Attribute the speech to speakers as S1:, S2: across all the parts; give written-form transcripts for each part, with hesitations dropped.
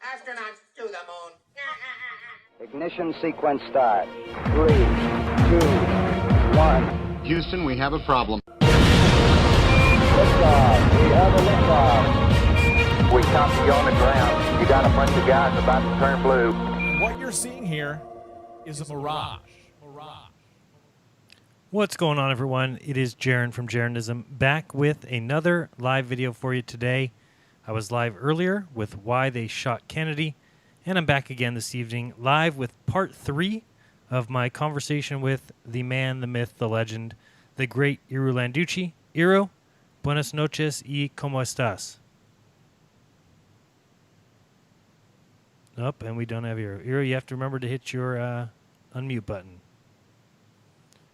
S1: Astronauts to the moon.
S2: Ignition sequence start. 3, 2, 1.
S3: Houston, we have a problem.
S2: Liftoff. We have a liftoff.
S4: We copy you on the ground. You got a bunch of guys about to turn blue.
S5: What you're seeing here is a mirage.
S6: What's going on, everyone? It is Jaron from Jeranism, back with another live video for you today. I was live earlier with why they shot Kennedy, and I'm back again this evening live with part 3 of my conversation with the man, the myth, the legend, the great Iro Landucci. Iro, buenas noches y cómo estás? Nope, and we don't have Iro. Iro, you have to remember to hit your unmute button.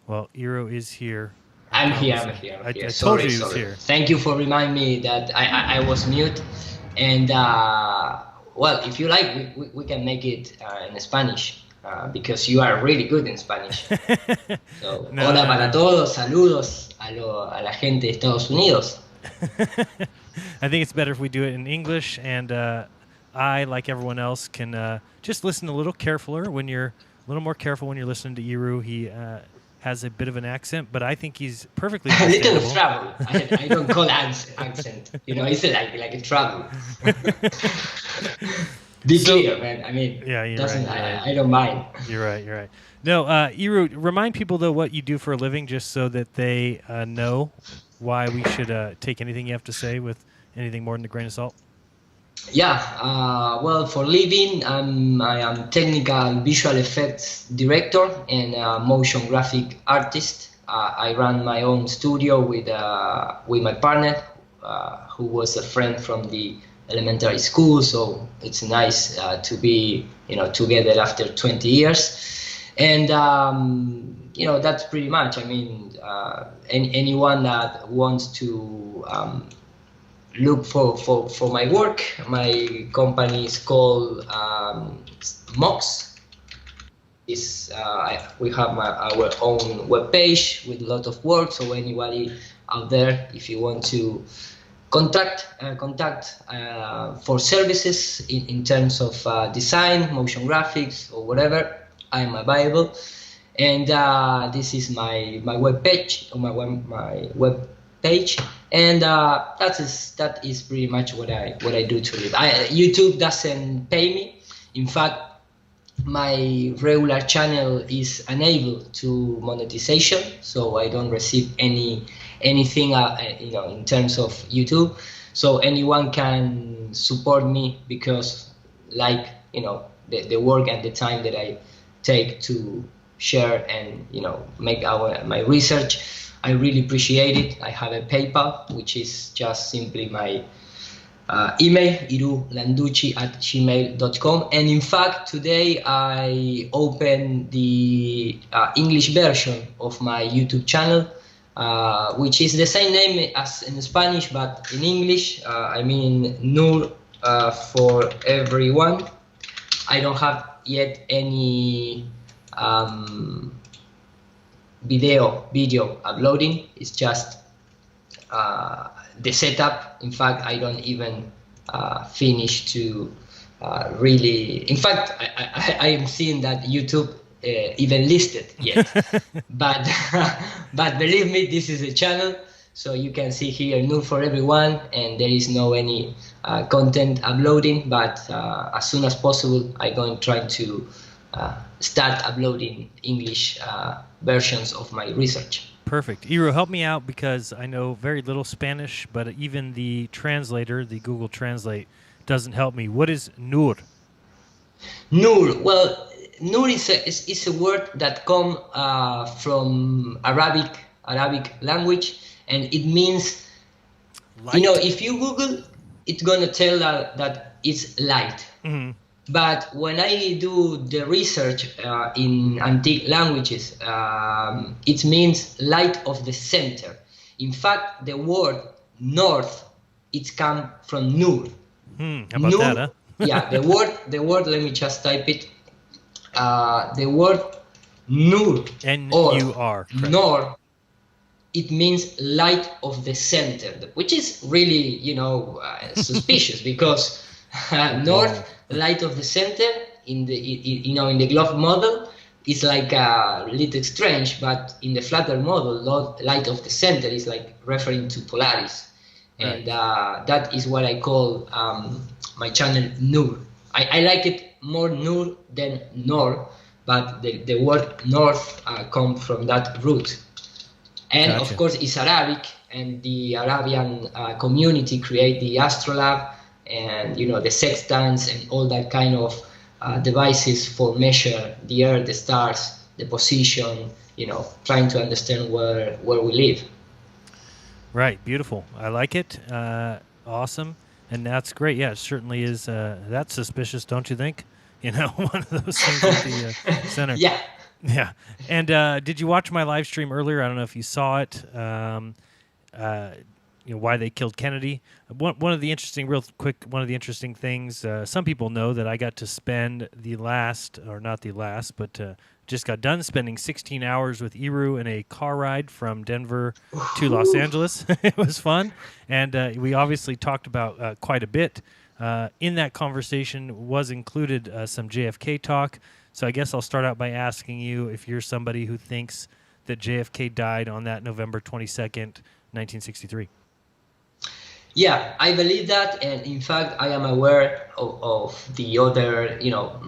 S6: Well, Iro is here.
S7: I'm here.
S6: I told you he was here.
S7: Thank you for reminding me that I was mute. And, well, if you like, we can make it in Spanish because you are really good in Spanish. So, hola para todos, saludos a la gente de Estados Unidos.
S6: I think it's better if we do it in English, and I, like everyone else, can just listen a little more careful when you're listening to Iro. He has a bit of an accent, but I think he's perfectly
S7: a
S6: understandable.
S7: little trouble. I don't call accent. You know, it's like a trouble. Be clear, man. I mean,
S6: yeah, you're right.
S7: I don't mind.
S6: You're right. No, Iro, remind people, though, what you do for a living, just so that they know why we should take anything you have to say with anything more than a grain of salt.
S7: Yeah, well, for living, I am technical visual effects director and motion graphic artist. I run my own studio with my partner, who was a friend from the elementary school. So it's nice to be, together after 20 years. And that's pretty much. I mean, anyone that wants to look for my work. My company is called Mox. We have our own webpage with a lot of work. So anybody out there, if you want to contact for services in terms of design, motion graphics, or whatever, I'm available. And this is my webpage, or my web page, and that is pretty much what I do to live. YouTube doesn't pay me. In fact, my regular channel is unable to monetization, so I don't receive anything in terms of YouTube. So anyone can support me because, the work and the time that I take to share and make my research, I really appreciate it. I have a PayPal, which is just simply my email, irulanducci@gmail.com. And in fact, today I opened the English version of my YouTube channel. which is the same name as in Spanish, but in English, I mean Nur for everyone. I don't have yet any video uploading. It's just the setup. In fact, I don't even finish to really. In fact, I am seeing that YouTube even listed yet. but but believe me, this is a channel, so you can see here Nur for everyone, and there is no any content uploading. But as soon as possible, I'm going to try to start uploading English versions of my research.
S6: Perfect. Iru, help me out because I know very little Spanish, but even the translator, the Google Translate, doesn't help me. What is Nur?
S7: Nur. Well, Nur is a word that comes from Arabic language, and it means,
S6: Light.
S7: you know, if you Google, it's gonna tell that it's light.
S6: Mm-hmm.
S7: But when I do the research in antique languages, it means light of the center. In fact, the word north, it comes from Nur.
S6: How about
S7: Nur,
S6: that, huh?
S7: yeah, the word. Let me just type it. The word Nur
S6: N-U-R.
S7: or Nor, it means light of the center, which is really, suspicious because north, light of the center in the glove model is like a little strange, but in the flatter model, light of the center is like referring to Polaris, and that is what I call my channel Nur. I like it more Nur than Nor, but the word north comes from that root. And
S6: Gotcha.
S7: Of course, it's Arabic, and the Arabian community create the astrolabe and the sextants and all that kind of devices for measure the earth, the stars, the position. Trying to understand where we live.
S6: Right. Beautiful. I like it. Awesome. And that's great. Yeah, it certainly is. That's suspicious, don't you think? One of those things at the center.
S7: Yeah.
S6: Yeah. And did you watch my live stream earlier? I don't know if you saw it. Why they killed Kennedy. One of the interesting things. Some people know that I got to spend just got done spending 16 hours with Iru in a car ride from Denver to Los Angeles. It was fun, and we obviously talked about quite a bit. In that conversation was included some JFK talk. So I guess I'll start out by asking you if you're somebody who thinks that JFK died on that November 22nd, 1963.
S7: Yeah, I believe that, and in fact, I am aware of the other,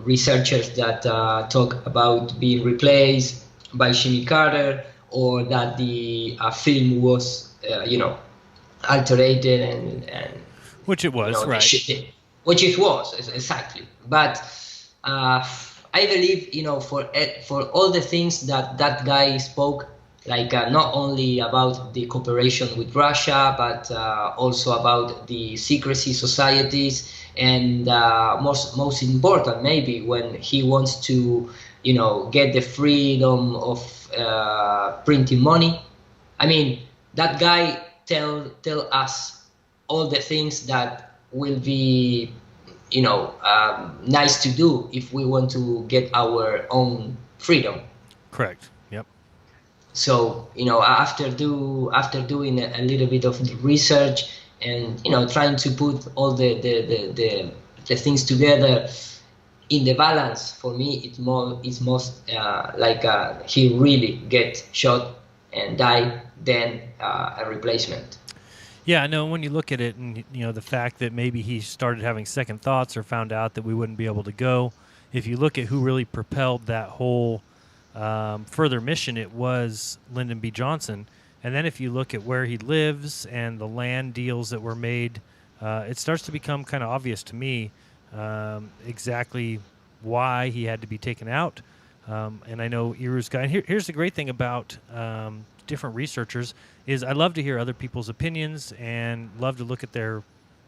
S7: researchers that talk about being replaced by Jimmy Carter, or that the film was, alterated and
S6: which it was, right?
S7: Which it was exactly, but I believe, for all the things that guy spoke. Like not only about the cooperation with Russia, but also about the secrecy societies, and most important maybe when he wants to, get the freedom of printing money. I mean, that guy tell us all the things that will be, nice to do if we want to get our own freedom.
S6: Correct. Yep.
S7: So after doing a little bit of research and trying to put all the things together in the balance, for me it's most like he really get shot and died than a replacement.
S6: Yeah, no. When you look at it, and the fact that maybe he started having second thoughts or found out that we wouldn't be able to go, if you look at who really propelled that whole further mission, it was Lyndon B. Johnson. And then if you look at where he lives and the land deals that were made, it starts to become kind of obvious to me exactly why he had to be taken out. And I know Iru's guy. And here's the great thing about different researchers is I love to hear other people's opinions and love to look at their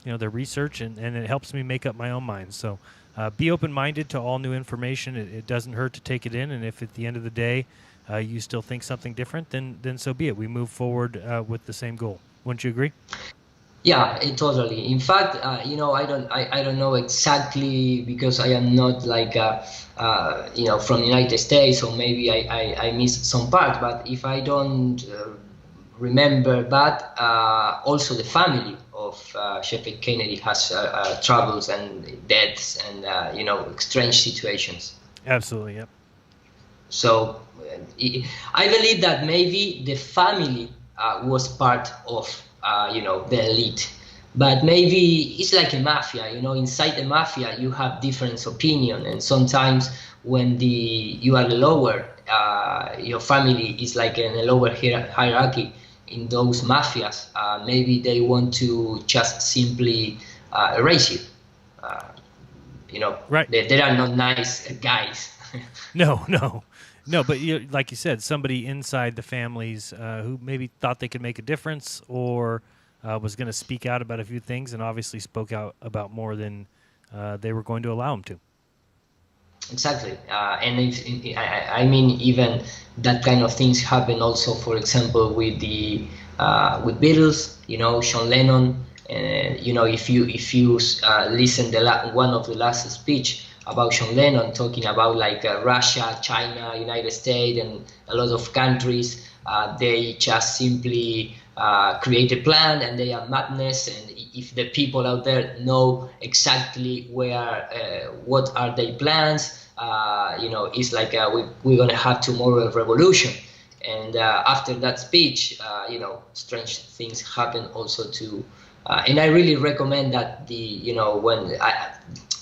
S6: research, and it helps me make up my own mind. So be open-minded to all new information. It doesn't hurt to take it in, and if at the end of the day you still think something different, then so be it. We move forward with the same goal. Wouldn't you agree?
S7: Yeah, totally. In fact, I don't know exactly because I am not like, from the United States, or maybe I missed some part. But if I don't remember bad, also the family of Sheffield Kennedy has troubles and deaths and strange situations.
S6: Absolutely, yep.
S7: So I believe that maybe the family was part of the elite, but maybe it's like a mafia. Inside the mafia you have different opinion, and sometimes when you are lower, your family is like in a lower hierarchy in those mafias. Maybe they want to just simply erase you.
S6: Right.
S7: They are not nice guys.
S6: No, but like you said, somebody inside the families who maybe thought they could make a difference, or was going to speak out about a few things, and obviously spoke out about more than they were going to allow them to.
S7: Exactly, and I mean, even that kind of things happen also, for example, with with Beatles, Sean Lennon. If you listen one of the last speech about Sean Lennon, talking about like Russia, China, United States, and a lot of countries, they just simply create a plan, and they are madness. And if the people out there know exactly what are their plans, it's like we're gonna have tomorrow a revolution. And after that speech, strange things happen also too. And I really recommend that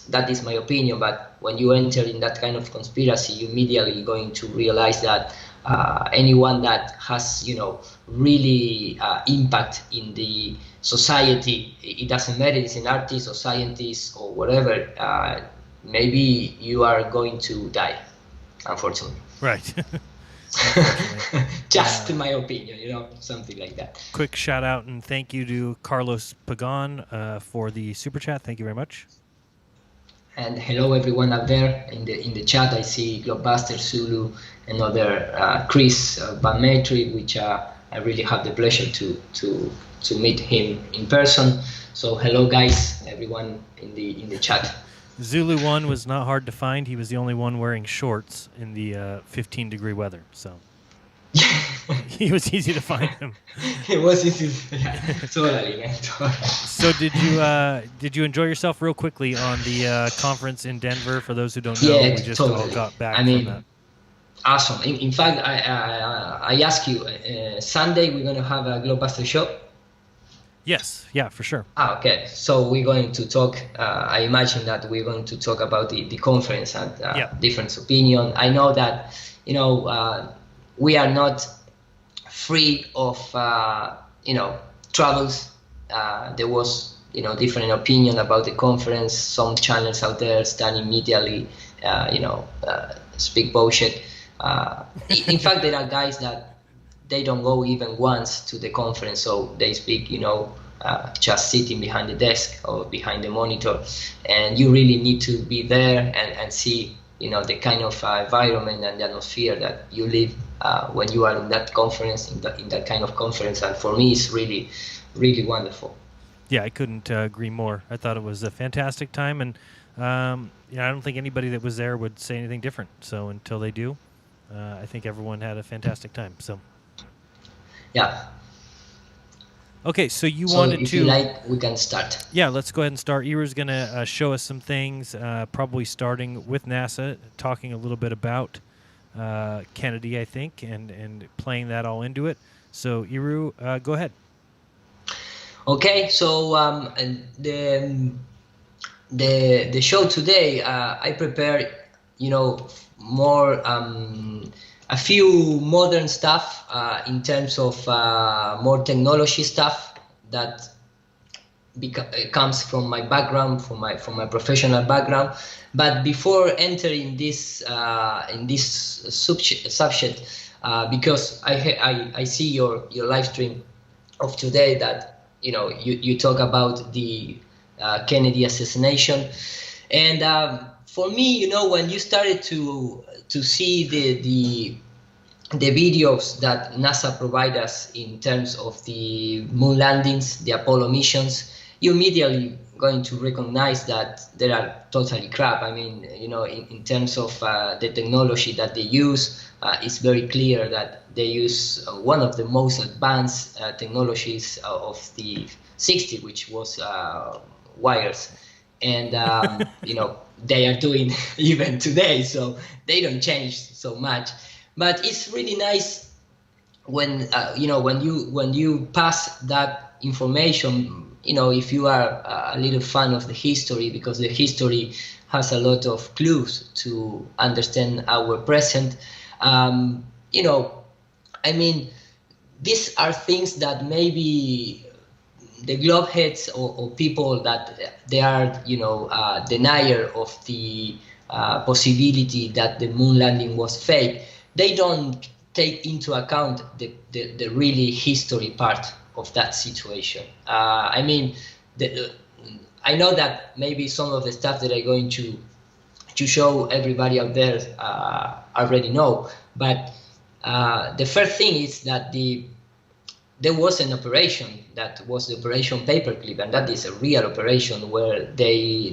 S7: that is my opinion, but when you enter in that kind of conspiracy, you immediately going to realize that anyone that has, really impact in the society, it doesn't matter, it's an artist or scientist or whatever, maybe you are going to die, unfortunately.
S6: Right.
S7: Just my opinion, something like that.
S6: Quick shout out and thank you to Carlos Pagan for the super chat. Thank you very much.
S7: And hello everyone out there in the chat. I see Globebuster, Zulu, and other Chris Van Maitri, which I really have the pleasure to meet him in person. So hello guys, everyone in the chat.
S6: Zulu 1 was not hard to find. He was the only one wearing shorts in the 15-degree weather, so he was easy to find him.
S7: It was easy, totally.
S6: So did you enjoy yourself real quickly on the conference in Denver? For those who don't know,
S7: yeah,
S6: we just
S7: totally.
S6: all got back
S7: from
S6: that.
S7: Awesome. In fact, I ask you, Sunday we're going to have a Globebuster show?
S6: Yes, yeah, for sure.
S7: Okay. So we're going to talk, I imagine that we're going to talk about the conference and different opinion. I know that, we are not free of, troubles. There was, different opinion about the conference. Some channels out there stand immediately, speak bullshit. In fact, there are guys that they don't go even once to the conference, so they speak, just sitting behind the desk or behind the monitor. And you really need to be there and see, the kind of environment and the atmosphere that you live when you are in that conference, in that kind of conference. And for me, it's really, really wonderful.
S6: Yeah, I couldn't agree more. I thought it was a fantastic time, and I don't think anybody that was there would say anything different. So until they do, I think everyone had a fantastic time. So.
S7: Yeah.
S6: Okay, so
S7: if you like, we can start.
S6: Yeah, let's go ahead and start. Iru's going to show us some things, probably starting with NASA, talking a little bit about Kennedy, I think, and playing that all into it. So, Iru, go ahead.
S7: Okay, so the show today, I prepared, more a few modern stuff in terms of more technology stuff that comes from my background, from my professional background. But before entering this in this subject, because I see your live stream of today that you talk about the Kennedy assassination, and for me, when you started to see the videos that NASA provide us in terms of the moon landings, the Apollo missions, you immediately going to recognize that they are totally crap. I mean, you know, in terms of the technology that they use, it's very clear that they use one of the most advanced technologies of the 60s, which was wires. And, you know, they are doing even today, so they don't change so much. But it's really nice when you know, when you pass that information, you know, if you are a little fan of the history, because the history has a lot of clues to understand our present. You know, I mean, these are things that maybe the globeheads or people that they are, you know, denier of the possibility that the moon landing was fake, they don't take into account the really history part of that situation. I mean, I know that maybe some of the stuff that I'm going to show everybody out there already know, but the first thing is that there was an operation that was the Operation Paperclip, and that is a real operation where the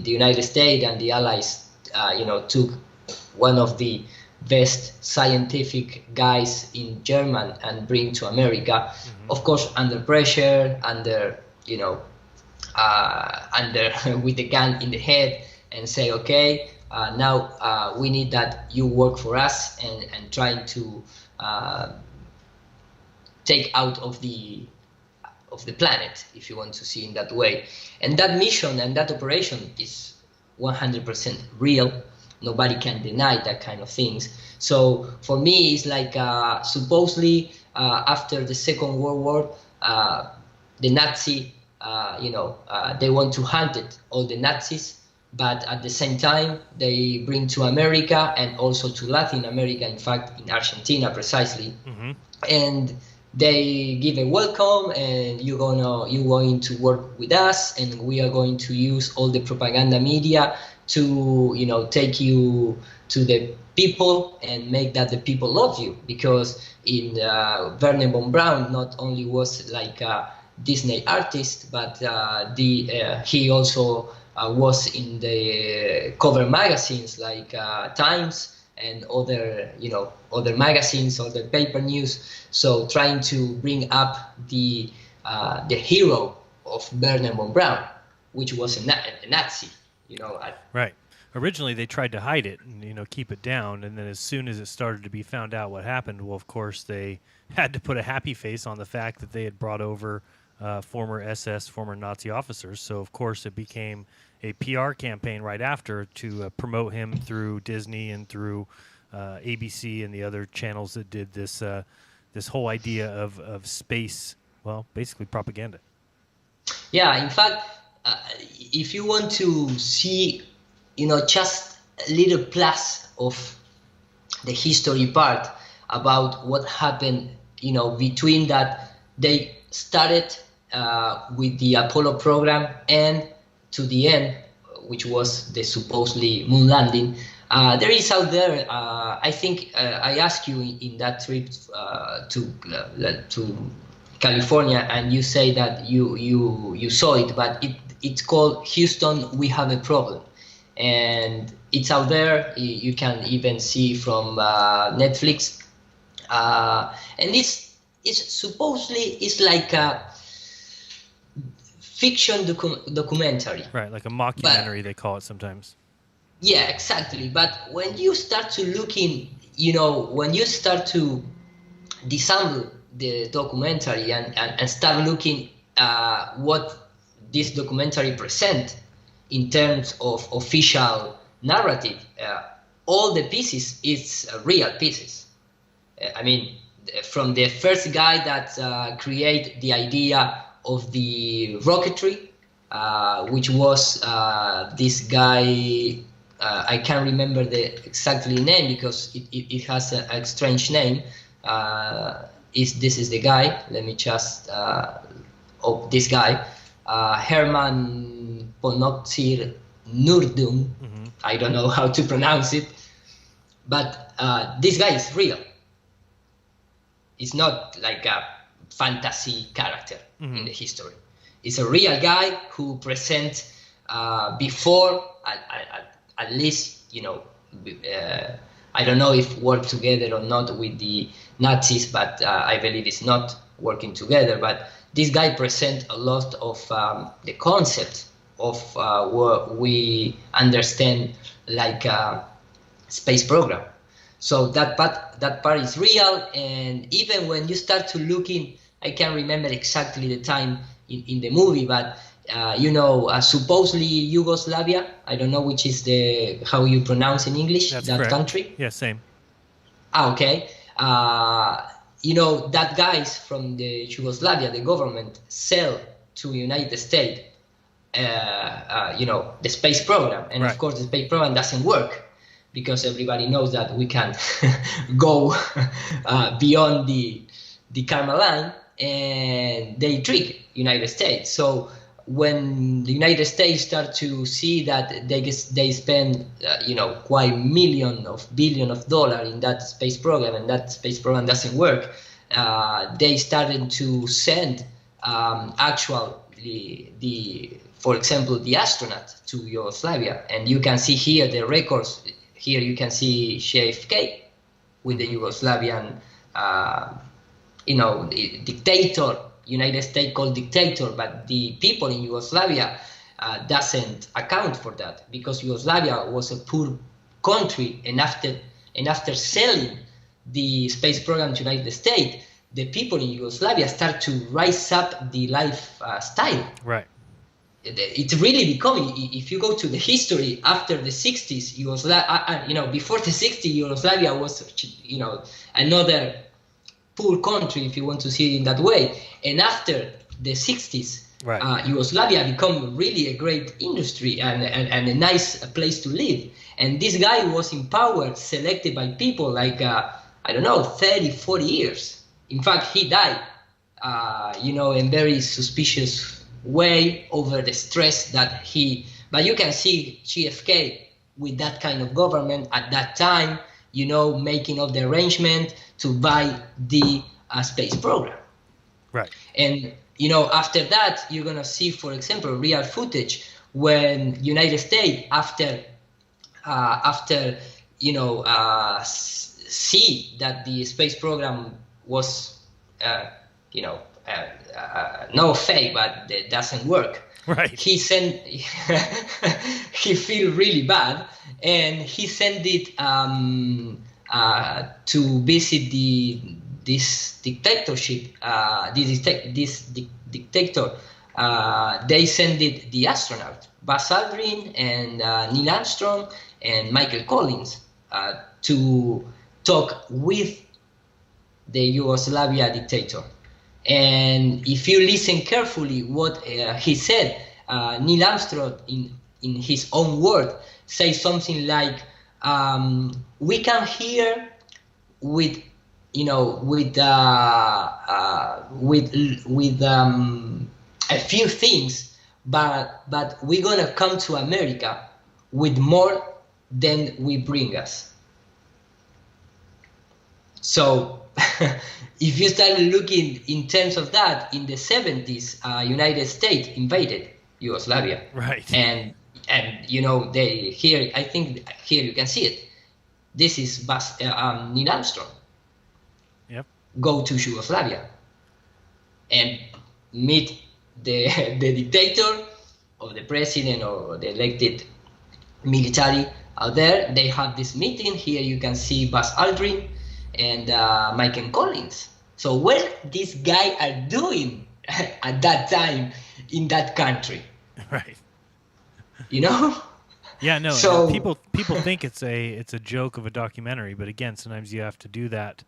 S7: United States and the Allies, you know, took one of the best scientific guys in German and bring to America, of course under pressure, under, you know, under with the gun in the head, and say, okay, now we need that you work for us, and trying to take out of the planet, if you want to see in that way. And that mission and that operation is 100% real. Nobody can deny that kind of things. So for me, it's like supposedly after the Second World War, the Nazi, you know, they want to hunt it, all the Nazis, but at the same time they bring to America and also to Latin America, in fact in Argentina precisely, and they give a welcome, and you're going to work with us, and we are going to use all the propaganda media to, you know, take you to the people and make that the people love you. Because in Werner von Braun not only was like a Disney artist, but he also was in the cover magazines like Times and other, you know, other magazines, other paper news. So trying to bring up the hero of Werner von Braun, which was a Nazi, you know.
S6: Right. Originally, they tried to hide it and, you know, keep it down, and then as soon as it started to be found out what happened, well, of course, they had to put a happy face on the fact that they had brought over former SS, former Nazi officers. So, of course, it became a PR campaign right after to promote him through Disney and through ABC and the other channels that did this this whole idea of space, well, basically propaganda.
S7: Yeah, in fact, if you want to see, you know, just a little plus of the history part about what happened, you know, between that they started with the Apollo program and to the end, which was the supposedly moon landing. There is out there, I think I asked you in that trip to California, and you say that you saw it, but it's called Houston, We Have a Problem. And it's out there. You can even see from Netflix, and it's supposedly it's like a fiction documentary,
S6: right? Like a mockumentary, they call it sometimes.
S7: Yeah, exactly. But when you start to looking, you know, when you start to disassemble the documentary and start looking what this documentary present in terms of official narrative, all the pieces is real pieces. I mean, from the first guy that create the idea of the rocketry, which was this guy, I can't remember the exactly name because it has a strange name. This is the guy, let me just, this guy, Herman Ponoxir Nurdum, I don't know how to pronounce it, but this guy is real. It's not like a fantasy character in the history. It's a real guy who presents before, at least, I don't know if work together or not with the Nazis, but I believe it's not working together. But this guy presents a lot of the concept of what we understand like a space program. So that part is real, and even when you start to looking, I can't remember exactly the time in the movie, but supposedly Yugoslavia, I don't know which is how you pronounce in English.
S6: That's
S7: that
S6: correct.
S7: country.
S6: Yeah, same.
S7: Okay. That guys from the Yugoslavia, the government sell to United States, the space program, and
S6: Right.
S7: of course the space program doesn't work because everybody knows that we can't go beyond the karma line, and they trick United States. So when the United States start to see that they spend quite billion of dollars in that space program, and that space program doesn't work, they started to send for example, the astronaut to Yugoslavia, and you can see here the records. Here you can see JFK with the Yugoslavian, dictator. United States called dictator, but the people in Yugoslavia doesn't account for that because Yugoslavia was a poor country, and after selling the space program to United States, the people in Yugoslavia start to rise up the lifestyle.
S6: Right.
S7: It's really becoming, if you go to the history after the 60s, before the 60s, Yugoslavia was, another poor country, if you want to see it in that way. And after the 60s,
S6: right.
S7: Yugoslavia become really a great industry and a nice place to live. And this guy was in power, selected by people like, 30, 40 years. In fact, he died, in very suspicious way over the stress that but you can see JFK with that kind of government at that time, making all the arrangement to buy the space program.
S6: Right.
S7: And, after that, you're going to see, for example, real footage when United States, after see that the space program was, no fake, but it doesn't work.
S6: Right.
S7: He feel really bad, and he sent it to visit this dictatorship. This dictator. They sent it the astronaut Buzz Aldrin and Neil Armstrong and Michael Collins to talk with the Yugoslavia dictator. And if you listen carefully what he said, Neil Armstrong, in his own word, say something like, "We come here with a few things, but we're gonna come to America with more than we bring us." So. If you start looking in terms of that, in the 70s, United States invaded Yugoslavia.
S6: Right.
S7: And I think here you can see it. This is Neil Armstrong.
S6: Yep.
S7: Go to Yugoslavia and meet the dictator or the president or the elected military out there. They have this meeting. Here you can see Buzz Aldrin and Michael Collins. So what these guys are doing at that time in that country?
S6: Right.
S7: Yeah,
S6: no.
S7: So
S6: people think it's a joke of a documentary, but again, sometimes you have to do that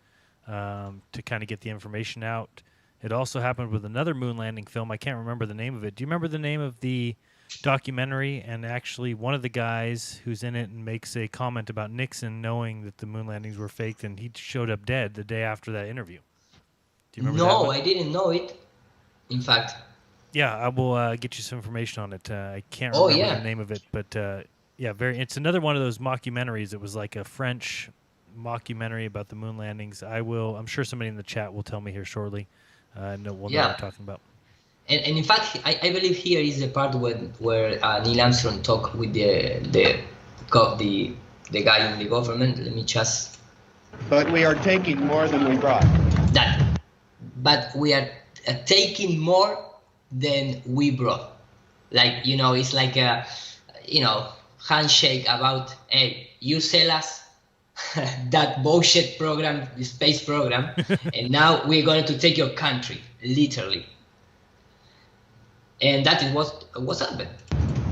S6: to kind of get the information out. It also happened with another moon landing film. I can't remember the name of it. Do you remember the name of the documentary? And actually, one of the guys who's in it makes a comment about Nixon knowing that the moon landings were faked, and he showed up dead the day after that interview. Do you remember that one?
S7: I didn't know it. In fact.
S6: Yeah, I will get you some information on it. I can't remember the name of it, but it's another one of those mockumentaries. It was like a French mockumentary about the moon landings. I'm sure somebody in the chat will tell me here shortly. We'll know what I'm talking about.
S7: And in fact, I believe here is the part where Neil Armstrong talked with the guy in the government. Let me just.
S3: But we are taking more than we brought.
S7: But we are taking more than we brought. Like, it's like a, handshake about, hey, you sell us that bullshit program, the space program, and now we're going to take your country, literally. And that is what's happened.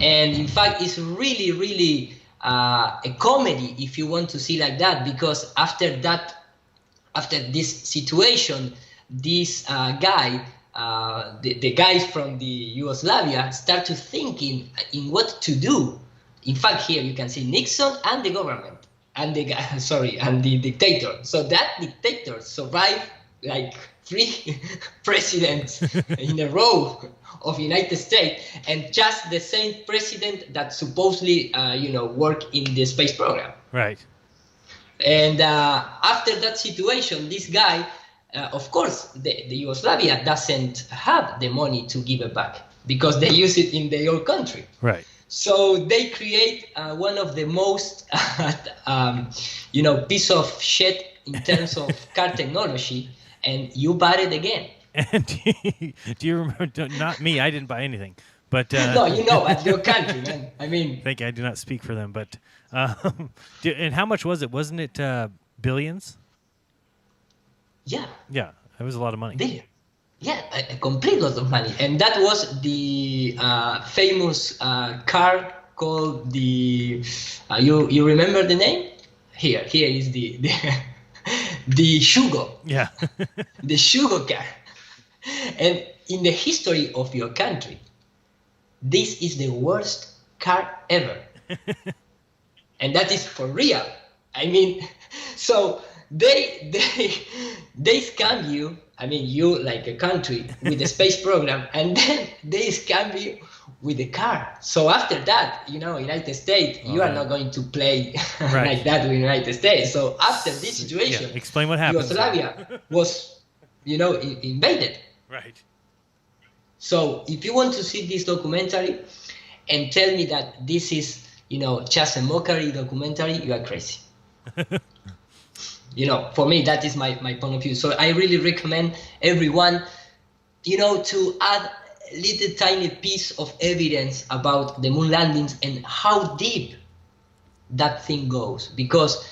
S7: And in fact, it's really, really a comedy, if you want to see like that, because after this situation, this guy, the guys from the Yugoslavia start to thinking in what to do. In fact, here you can see Nixon and the government and the guy, and the dictator. So that dictator survived like 3 presidents in a row of United States, and just the same president that supposedly, worked in the space program.
S6: Right.
S7: And after that situation, this guy, of course, the Yugoslavia doesn't have the money to give it back because they use it in their own country.
S6: Right.
S7: So they create one of the most, piece of shit in terms of car technology, and you bought it again.
S6: And do you remember? Not me. I didn't buy anything. But
S7: no, at your country, man. I mean,
S6: thank you. I do not speak for them. But and how much was it? Wasn't it billions?
S7: Yeah.
S6: Yeah, it was a lot of money.
S7: Billion. Yeah, a complete lot of money, and that was the famous car called the. You remember the name? Here is the the Shugo.
S6: Yeah.
S7: The Shugo car. And in the history of your country, this is the worst car ever. And that is for real. I mean, so they scam you. I mean, you like a country with the space program, and then they scam you with the car. So after that, United States, you are not going to play like that with United States. So after this situation,
S6: explain what happened.
S7: Yugoslavia was, invaded.
S6: Right.
S7: So if you want to see this documentary and tell me that this is, just a mockery documentary, you are crazy. For me, that is my point of view. So I really recommend everyone, to add a little tiny piece of evidence about the moon landings and how deep that thing goes. Because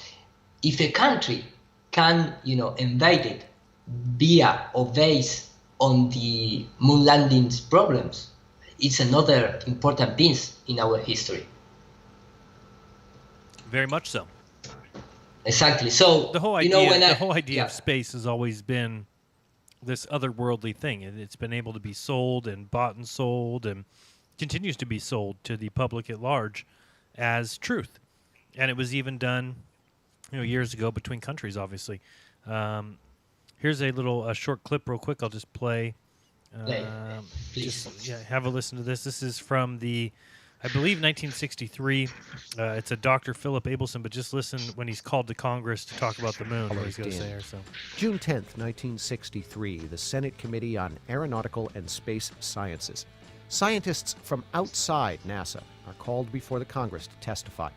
S7: if a country can, invade it via or based on the moon landings problems, it's another important piece in our history.
S6: Very much so.
S7: Exactly. So
S6: the whole idea of space has always been this otherworldly thing, and it's been able to be sold and bought and sold, and continues to be sold to the public at large as truth. And it was even done, years ago between countries, obviously. Here's a short clip, real quick. I'll just play.
S7: Please.
S6: Have a listen to this. This is from the, I believe, 1963. It's a Dr. Philip Abelson, but just listen when he's called to Congress to talk about the moon. What he's going to say or so.
S8: June 10th, 1963, the Senate Committee on Aeronautical and Space Sciences. Scientists from outside NASA are called before the Congress to testify.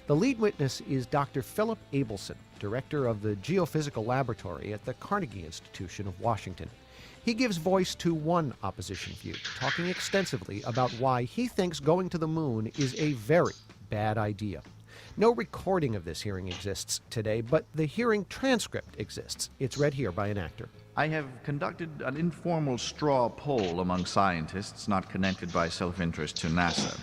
S8: The lead witness is Dr. Philip Abelson, director of the Geophysical Laboratory at the Carnegie Institution of Washington. He gives voice to one opposition view, talking extensively about why he thinks going to the moon is a very bad idea. No recording of this hearing exists today, but the hearing transcript exists. It's read here by an actor.
S9: I have conducted an informal straw poll among scientists not connected by self-interest to NASA.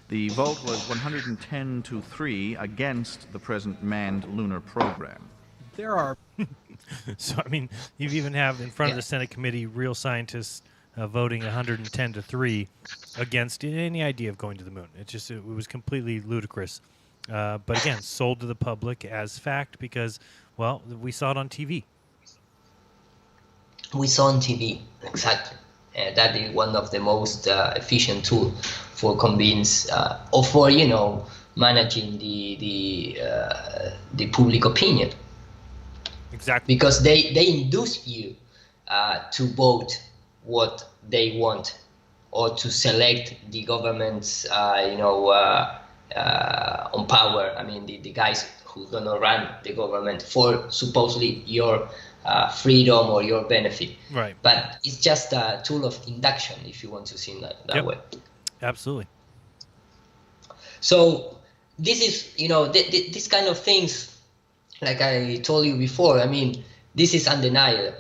S9: The vote was 110-3 against the present manned lunar program.
S8: There are...
S6: So, I mean, you even have in front of the Senate committee real scientists voting 110-3 against any idea of going to the moon. It was completely ludicrous. But again, sold to the public as fact because, well, we saw it on TV.
S7: We saw on TV, exactly. That is one of the most efficient tools for convince, or for, managing the public opinion.
S6: Exactly.
S7: Because they induce you to vote what they want, or to select the governments, on power. I mean, the guys who are gonna run the government for supposedly your freedom or your benefit.
S6: Right.
S7: But it's just a tool of induction, if you want to see it that way.
S6: Absolutely.
S7: So this is, this kind of things, like I told you before, I mean, this is undeniable,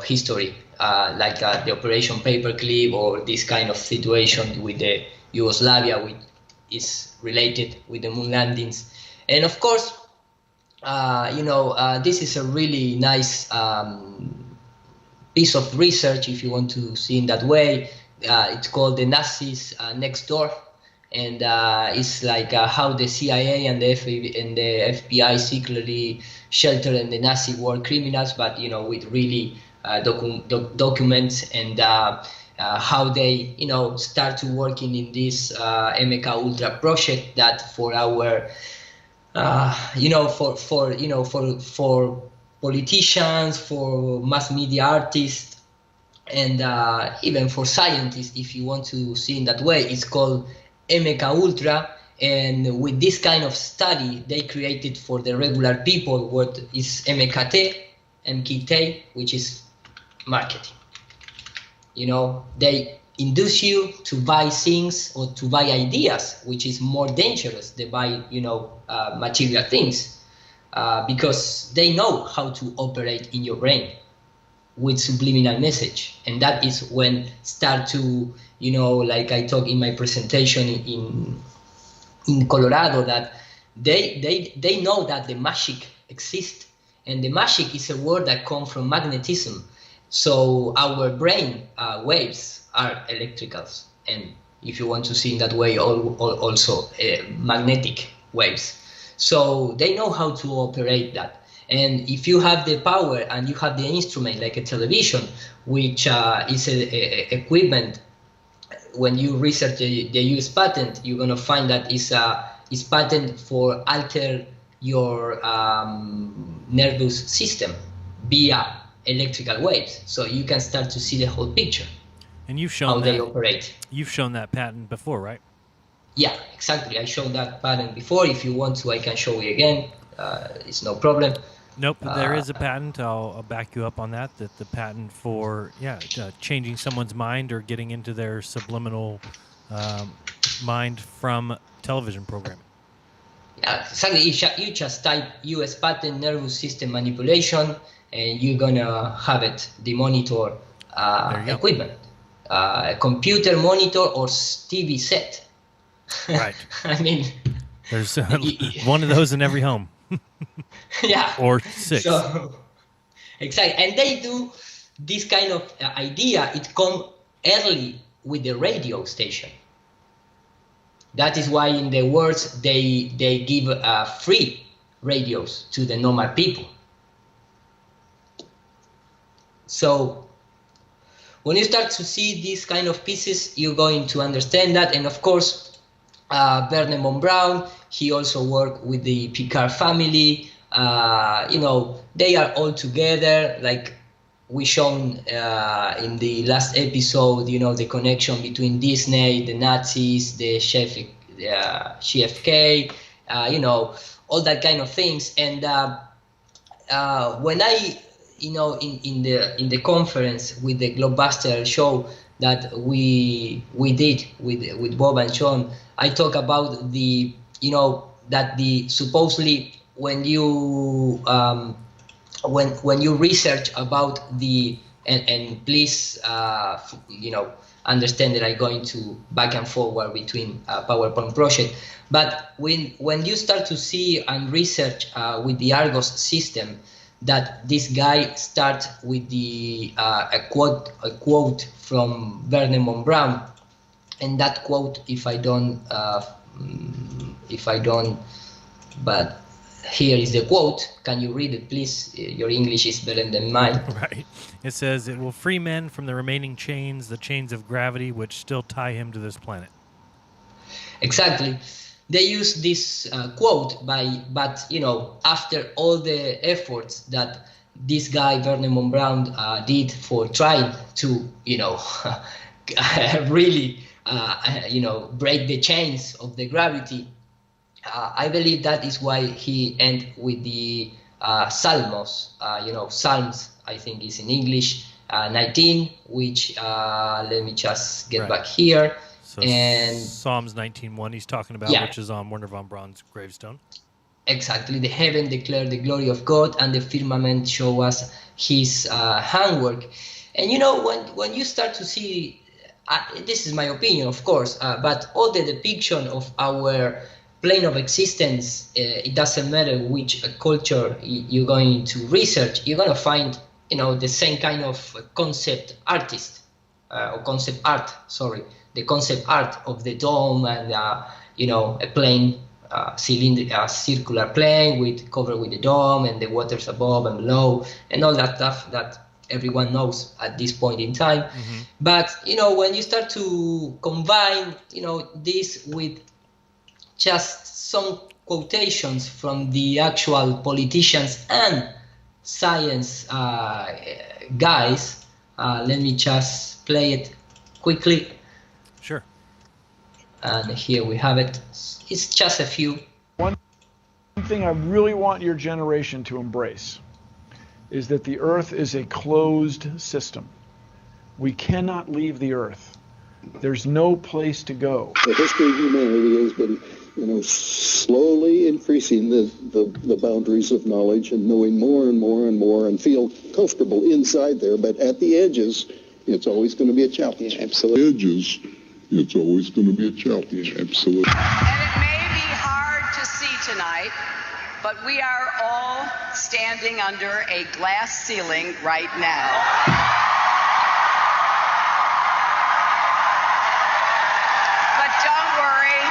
S7: history, like the Operation Paperclip, or this kind of situation with the Yugoslavia, which is related with the moon landings. And of course, this is a really nice piece of research, if you want to see in that way. It's called The Nazis Next Door. And it's like how the CIA and the FBI secretly sheltered the Nazi war criminals, but with really documents, and how they start to working in this MK Ultra project that for our for politicians, for mass media artists, and even for scientists, if you want to see in that way, it's called MK Ultra. And with this kind of study, they created for the regular people what is MKT, which is marketing. They induce you to buy things or to buy ideas, which is more dangerous than buy, material things, because they know how to operate in your brain with subliminal message. And that is when start to, like I talked in my presentation in Colorado, that they know that the magic exists, and the magic is a word that comes from magnetism. So our brain waves are electricals, and if you want to see in that way, also magnetic waves. So they know how to operate that. And if you have the power and you have the instrument like a television, which is a equipment, when you research the US patent, you're going to find that it's patent for alter your nervous system via electrical waves. So you can start to see the whole picture.
S6: And you've shown
S7: how
S6: that,
S7: they operate.
S6: You've shown that patent before, right?
S7: Yeah, exactly. I showed that patent before. If you want to, I can show you again. It's no problem.
S6: Nope, there is a patent. I'll back you up on that. That the patent for changing someone's mind or getting into their subliminal mind from television programming.
S7: Yeah, exactly. You just type U.S. patent nervous system manipulation, and you're gonna have it. The monitor equipment, a computer monitor or TV set.
S6: Right.
S7: I mean,
S6: there's one of those in every home.
S7: Yeah.
S6: Or 6.
S7: So, exactly. And they do this kind of idea. It come early with the radio station. That is why in the words they give free radios to the normal people. So when you start to see these kind of pieces, you're going to understand that. And of course, Werner von Braun, he also worked with the Picard family. They are all together, like we shown in the last episode, the connection between Disney, the Nazis, the JFK, all that kind of things. And when I, in the conference with the Globebuster show that we did with Bob and Sean, I talk about the, that the supposedly when you research about the and please understand that I'm going to back and forward between PowerPoint project, but when you start to see and research with the Argos system, that this guy start with the a quote from Werner von Braun, and that quote, if I don't, but here is the quote. Can you read it, please? Your English is better than mine.
S6: Right. It says, "It will free men from the remaining chains, the chains of gravity, which still tie him to this planet."
S7: Exactly. they use this quote but after all the efforts that this guy Vernon Brown did for trying to really break the chains of the gravity, I believe that is why he ended with the Salmos, Psalms, I think is in English, 19, which let me just get back here.
S6: So
S7: and
S6: Psalms 19:1 he's talking about, which is on Werner von Braun's gravestone. Exactly. The heaven declare the glory of God, and the firmament show us his handwork. And when you start to see, this is my opinion, of course, but all the depiction of our plane of existence, it doesn't matter which culture you're going to research, you're going to find the same kind of concept artist, or concept art, sorry, the concept art of the dome and a plane, circular plane covered with the dome and the waters above and below and all that stuff that everyone knows at this point in time. Mm-hmm. But when you start to combine this with just some quotations from the actual politicians and science guys, let me just play it quickly. Sure.
S7: And here we have it. It's just a few.
S10: One thing I really want your generation to embrace is that the Earth is a closed system. We cannot leave the Earth. There's no place to go.
S11: The history of humanity has been, slowly increasing the boundaries of knowledge and knowing more and more and more and feel comfortable inside there. But at the edges, it's always going to be a challenge. Absolutely.
S12: Edges, it's always going to be a challenge. Absolutely.
S13: And it may be hard to see tonight, but we are all standing under a glass ceiling right now. But don't worry,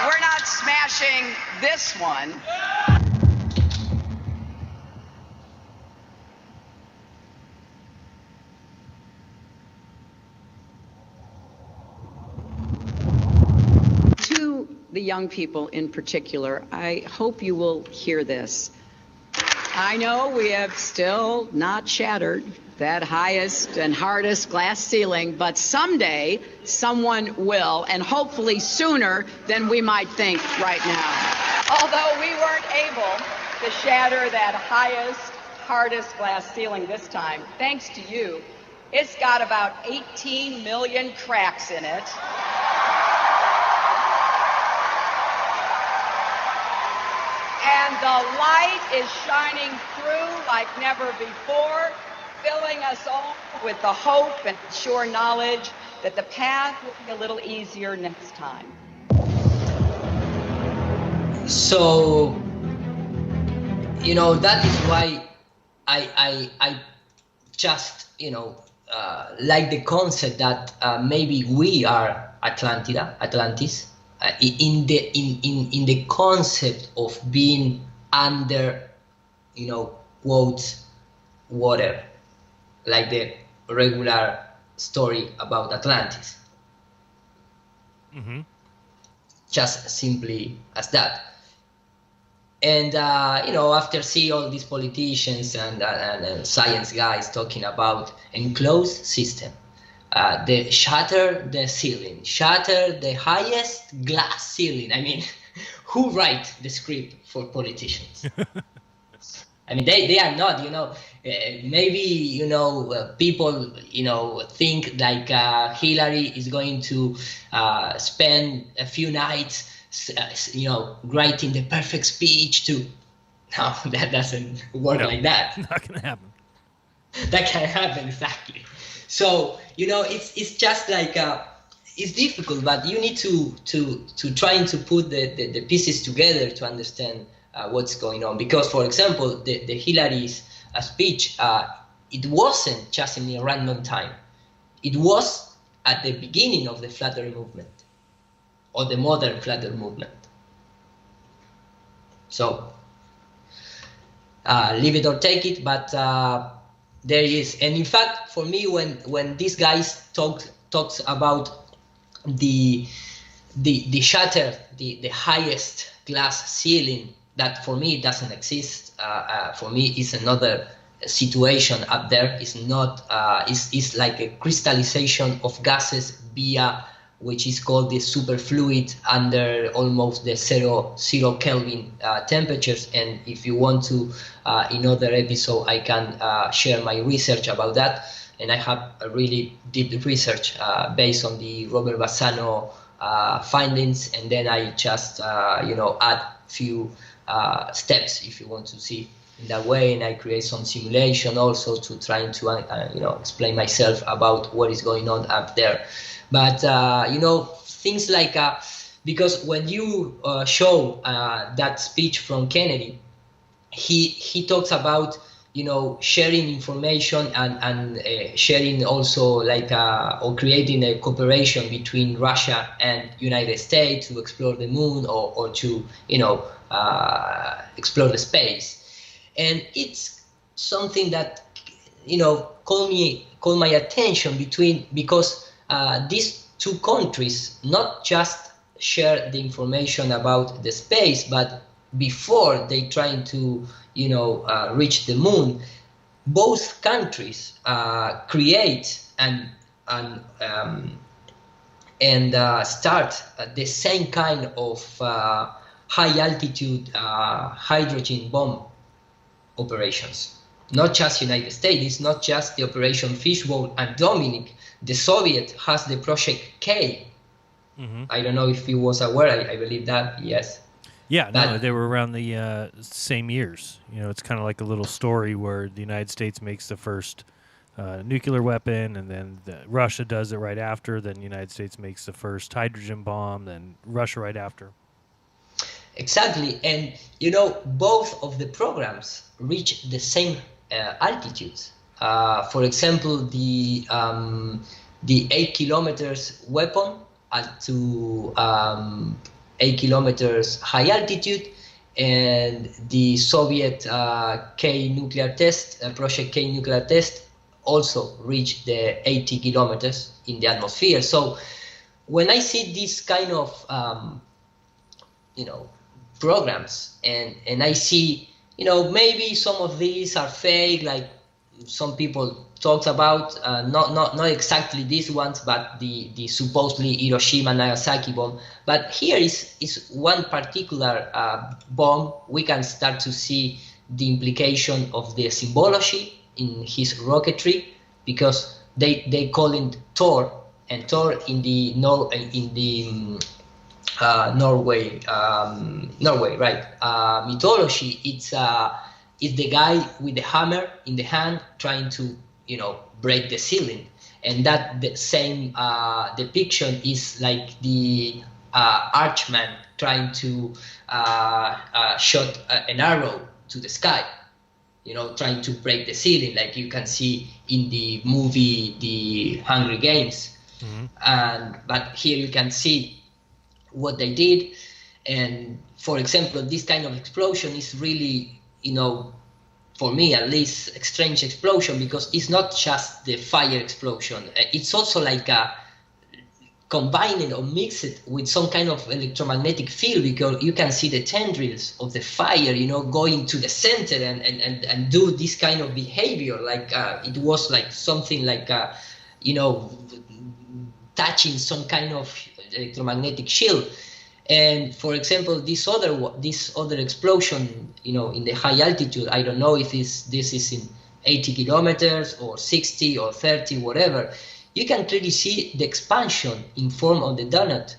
S13: we're not smashing this one. To the young people in particular, I hope you will hear this. I know we have still not shattered that highest and hardest glass ceiling, but someday someone will, and hopefully sooner than we might think right now. Although we weren't able to shatter that highest, hardest glass ceiling this time, thanks to you, it's got about 18 million cracks in it. And the light is shining through like never before, filling us all with the hope and sure knowledge that the path will be a little easier next time.
S7: So, that is why I just, like the concept that maybe we are Atlantis, in the concept of being under, quotes, water, like the regular story about Atlantis.
S6: Mm-hmm.
S7: Just simply as that. And, after seeing all these politicians and science guys talking about enclosed system, they shatter the ceiling, shatter the highest glass ceiling. I mean, who write the script for politicians? I mean, they are not, maybe, people, think like Hillary is going to spend a few nights, writing the perfect speech to, no, that doesn't work like that.
S6: Not going to happen.
S7: That can't happen, exactly. So, it's just like, it's difficult, but you need to try to put the pieces together to understand what's going on. Because, for example, the Hillary's speech, it wasn't just in a random time. It was at the beginning of the Flat Earth movement, or the modern Flat Earth movement. So, leave it or take it, but there is. And in fact, for me, when these guys talks about the the shutter, the highest glass ceiling that for me doesn't exist. For me, is another situation up there. Is not is like a crystallization of gases via which is called the superfluid under almost the zero Kelvin temperatures. And if you want to, in other episode, I can share my research about that. And I have a really deep research based on the Robert Bassano findings, and then I just add few steps if you want to see in that way, and I create some simulation also to trying to explain myself about what is going on up there. But things like because when you show that speech from Kennedy, he talks about sharing information and sharing also or creating a cooperation between Russia and United States to explore the moon or to explore the space. And it's something that caught my attention because these two countries not just share the information about the space, but before they trying to reach the moon, both countries create and start the same kind of high altitude hydrogen bomb operations. Not just United States, it's not just the Operation Fishbowl and Dominic. The Soviet has the Project K. Mm-hmm. I don't know if you was aware, I believe that, yes.
S6: Yeah, no, they were around the same years. It's kind of like a little story where the United States makes the first nuclear weapon, and then Russia does it right after, then the United States makes the first hydrogen bomb, then Russia right after.
S7: Exactly, and both of the programs reach the same altitudes. For example, the 8 kilometers weapon to 8 kilometers high altitude, and the Soviet K nuclear test, Project K nuclear test, also reached the 80 kilometers in the atmosphere. So when I see this kind of programs, and I see maybe some of these are fake, like some people talks about, not exactly these ones, but the supposedly Hiroshima Nagasaki bomb. But here is one particular bomb. We can start to see the implication of the symbology in his rocketry, because they call it Thor, and Thor in the Norway, right? Mythology. It's the guy with the hammer in the hand trying to break the ceiling, and that the same depiction is like the archman trying to shoot an arrow to the sky, trying to break the ceiling, like you can see in the movie The Hungry Games. Mm-hmm. But here you can see what they did. And for example, this kind of explosion is really, for me at least, a strange explosion, because it's not just the fire explosion. It's also like combine it or mix it with some kind of electromagnetic field, because you can see the tendrils of the fire, going to the center and do this kind of behavior. Like it was like something like, touching some kind of electromagnetic shield. And for example, this other explosion, in the high altitude, I don't know if this is in 80 kilometers or 60 or 30, whatever. You can clearly see the expansion in form of the donut.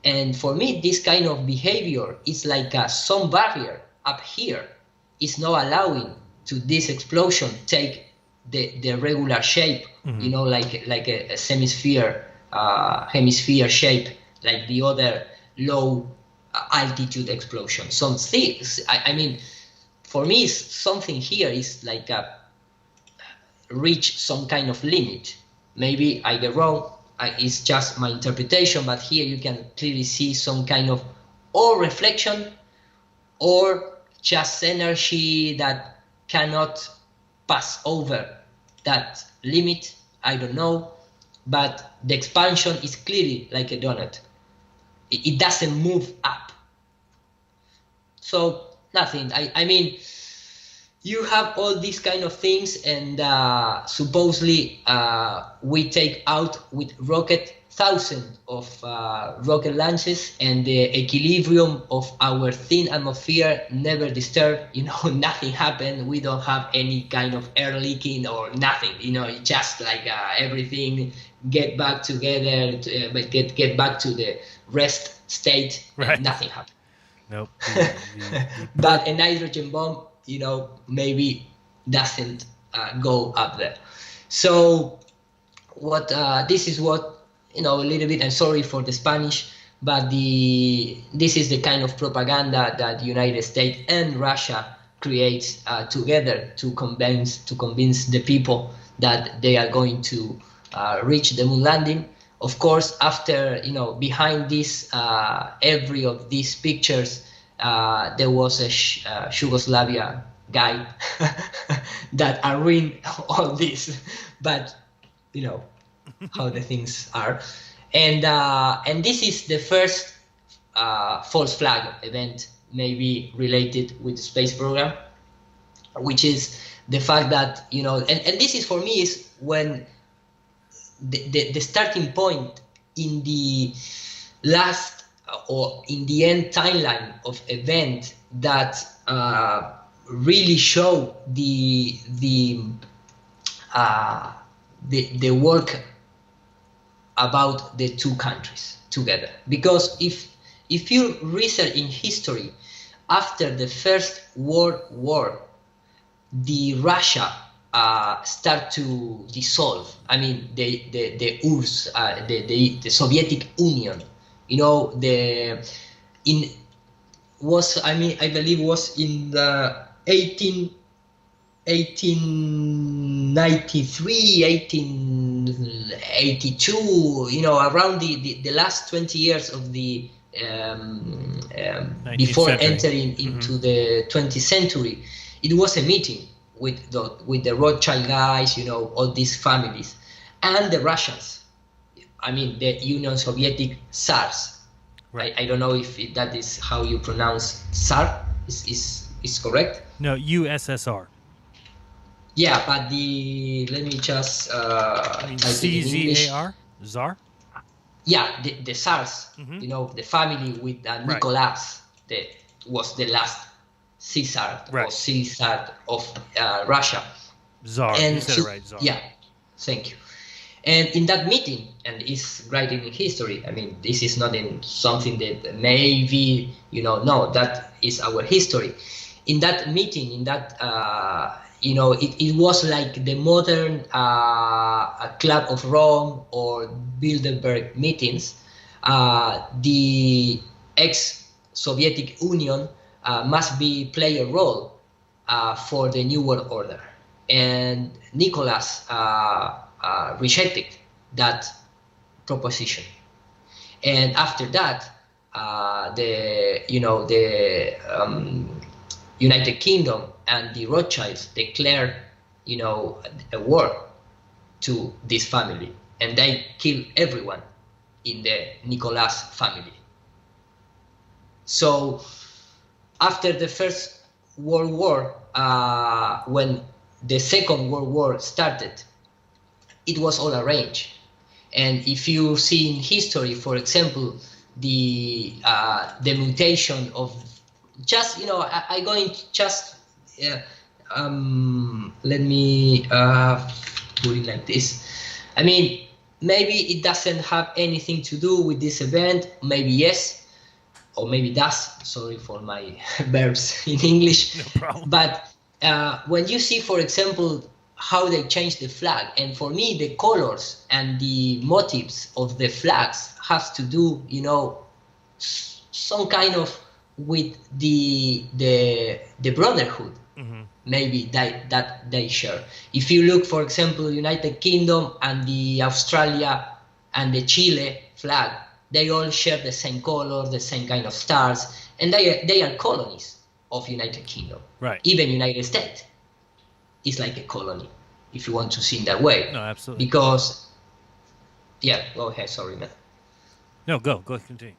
S7: And for me, this kind of behavior is like some barrier up here is not allowing to this explosion take the regular shape, mm-hmm. Like a hemisphere shape, like the other low altitude explosion. Some things, I mean, for me, something here is like reach some kind of limit. Maybe I get wrong, it's just my interpretation, but here you can clearly see some kind of or reflection or just energy that cannot pass over that limit. I don't know, but the expansion is clearly like a donut. it doesn't move up. So nothing. I mean, you have all these kind of things, and supposedly we take out with rocket thousands of rocket launches, and the equilibrium of our thin atmosphere never disturbed. You know, nothing happened. We don't have any kind of air leaking or nothing. You know, it's just like everything get back together, get back to the rest state.
S6: Right.
S7: And nothing happened.
S6: Nope.
S7: But a nitrogen bomb, you know, maybe doesn't go up there. So what this is what, you know, a little bit, I'm sorry for the Spanish, but this is the kind of propaganda that the United States and Russia creates together to convince the people that they are going to reach the moon landing. Of course, after, you know, behind this, every of these pictures, there was a Yugoslavia guy that arranged all this, but you know how the things are, and this is the first false flag event, maybe related with the space program, which is the fact that, you know, and this is for me is when the starting point in the last or in the end timeline of event that really show the work about the two countries together. Because if you research in history, after the First World War, the Russia start to dissolve. I mean, the URSS, the Soviet Union. You know, I believe was in the 1893, 1882, you know, around the last 20 years of the before
S6: century.
S7: entering into the 20th century. It was a meeting with the Rothschild guys, you know, all these families, and the Russians. I mean, the Union Soviet SARS. Right. I don't know if that is how you pronounce SAR. Is correct?
S6: No, USSR.
S7: Yeah, but let me just
S6: CZAR? ZAR?
S7: Yeah, the SARS. You know, the family with Nicholas, that was the last Caesar or Caesar of Russia.
S6: Tsar.
S7: And
S6: You said it right, Tsar.
S7: Yeah, thank you. And in that meeting, and it's writing in history, I mean, this is not in something that maybe, you know, no, that is our history. In that meeting, in that, you know, it was like the modern Club of Rome or Bilderberg meetings. The ex-Soviet Union must play a role for the New World Order. And Nicholas rejected that proposition, and after that, the United Kingdom and the Rothschilds declared, you know, a war to this family, and they killed everyone in the Nicholas family. So after the First World War, when the Second World War started, it was all arranged. And if you see in history, for example, the mutation of just, you know, I'm going to just let me put it like this. I mean, maybe it doesn't have anything to do with this event, maybe yes, or maybe does. Sorry for my verbs in English.
S6: No problem.
S7: But when you see, for example, how they changed the flag, and for me, the colors and the motifs of the flags have to do, you know, some kind of with the brotherhood. Maybe that they share. If you look, for example, United Kingdom and the Australia and the Chile flag, they all share the same color, the same kind of stars, and they are colonies of United Kingdom.
S6: Right.
S7: Even United States is like a colony, if you want to see it that way.
S6: No, absolutely.
S7: Because, yeah, go ahead. Sorry, man.
S6: No, go continue.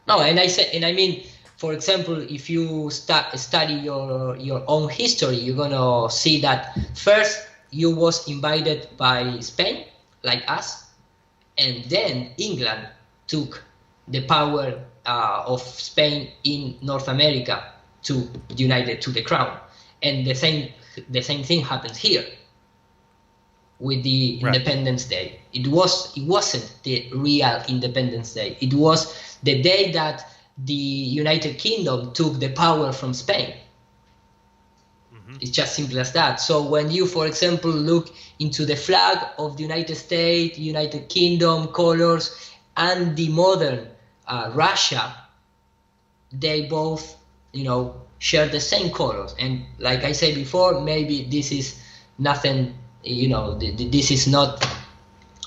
S7: No, and I mean, for example, if you study your own history, you're gonna see that first you was invited by Spain, like us, and then England took the power of Spain in North America to united to the crown, and the same thing happened here with the Independence Day. It wasn't the real Independence Day. It was the day that the United Kingdom took the power from Spain. It's just simple as that. So when you, for example, look into the flag of the United States, United Kingdom colors, and the modern Russia, they both, share the same colors. And like I said before, maybe this is nothing, this is not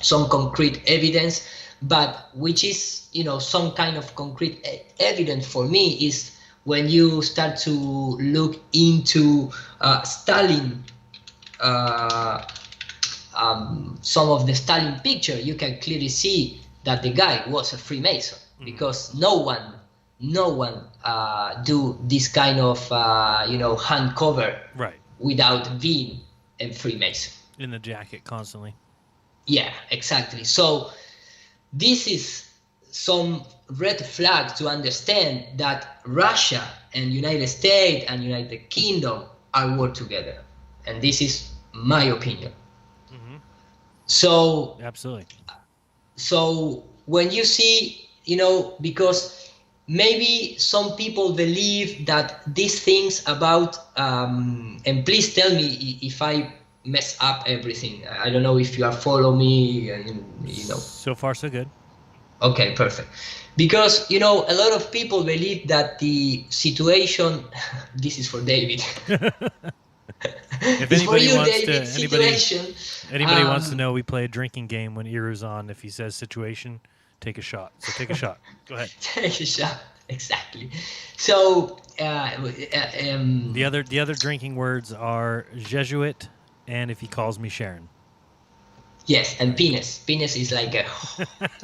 S7: some concrete evidence, but which is, some kind of concrete evidence for me is when you start to look into Stalin, some of the Stalin picture, you can clearly see that the guy was a Freemason, because no one do this kind of hand cover without being a Freemason.
S6: In the jacket constantly.
S7: Yeah, exactly. So this is some red flag to understand that Russia and United States and United Kingdom are work together, and this is my opinion. So
S6: absolutely.
S7: So when you see, because maybe some people believe that these things about, and please tell me if I mess up everything. I don't know if you are follow me,
S6: So far, so good.
S7: Okay, perfect. Because, a lot of people believe that the situation, this is for David.
S6: If
S7: it's for you,
S6: wants
S7: David, situation.
S6: Anybody wants to know, we play a drinking game when Iru's on. If he says situation, take a shot. So take a shot. Go ahead.
S7: Take a shot. Exactly. So
S6: the other drinking words are Jesuit, and if he calls me Sharon.
S7: Yes, and penis. Penis is like a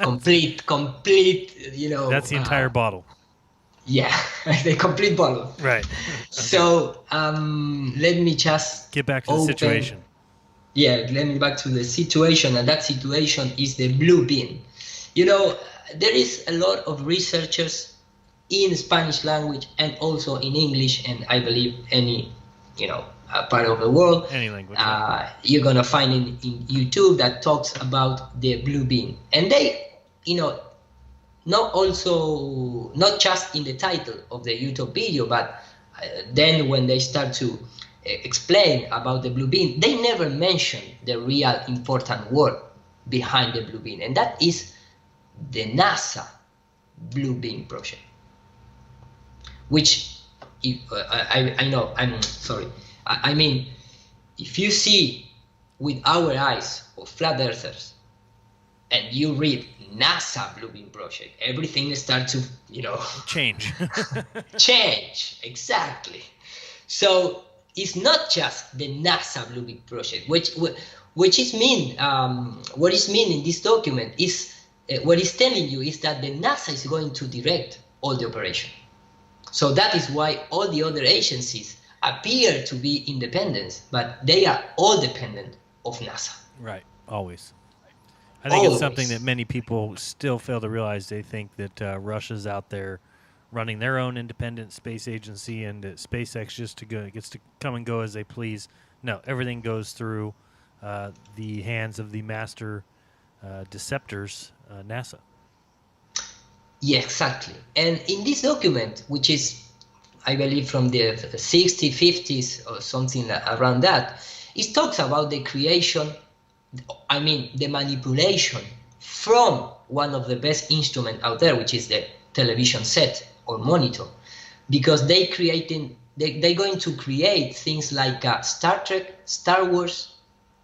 S7: complete.
S6: That's the entire bottle.
S7: Yeah, the complete bottle.
S6: Right. Okay.
S7: So let me just
S6: get back to the situation.
S7: Yeah, let me back to the situation, and that situation is the blue bean. There is a lot of researchers in Spanish language and also in English, and I believe any, part of the world.
S6: Any language.
S7: You're gonna find in YouTube that talks about the blue bean, and they, not just in the title of the YouTube video, but then when they start to explain about the blue bean, they never mention the real important word behind the blue bean, and that is the NASA blue bean project. Which, I know, I'm sorry. I mean, if you see with our eyes of flat earthers, and you read NASA Blue Beam Project, everything starts to,
S6: change.
S7: Change, exactly. So it's not just the NASA Blue Beam Project, which is mean. What is mean in this document is what it's telling you is that the NASA is going to direct all the operation. So that is why all the other agencies appear to be independent, but they are all dependent of NASA.
S6: Right, always. I think it's something that many people still fail to realize. They think that Russia's out there running their own independent space agency, and that SpaceX gets to come and go as they please. No, everything goes through the hands of the master deceptors, NASA.
S7: Yeah, exactly. And in this document, which is, I believe, from the 60s, 50s, or something around that, it talks about the creation, the manipulation from one of the best instruments out there, which is the television set or monitor, because they're going to create things like Star Trek, Star Wars,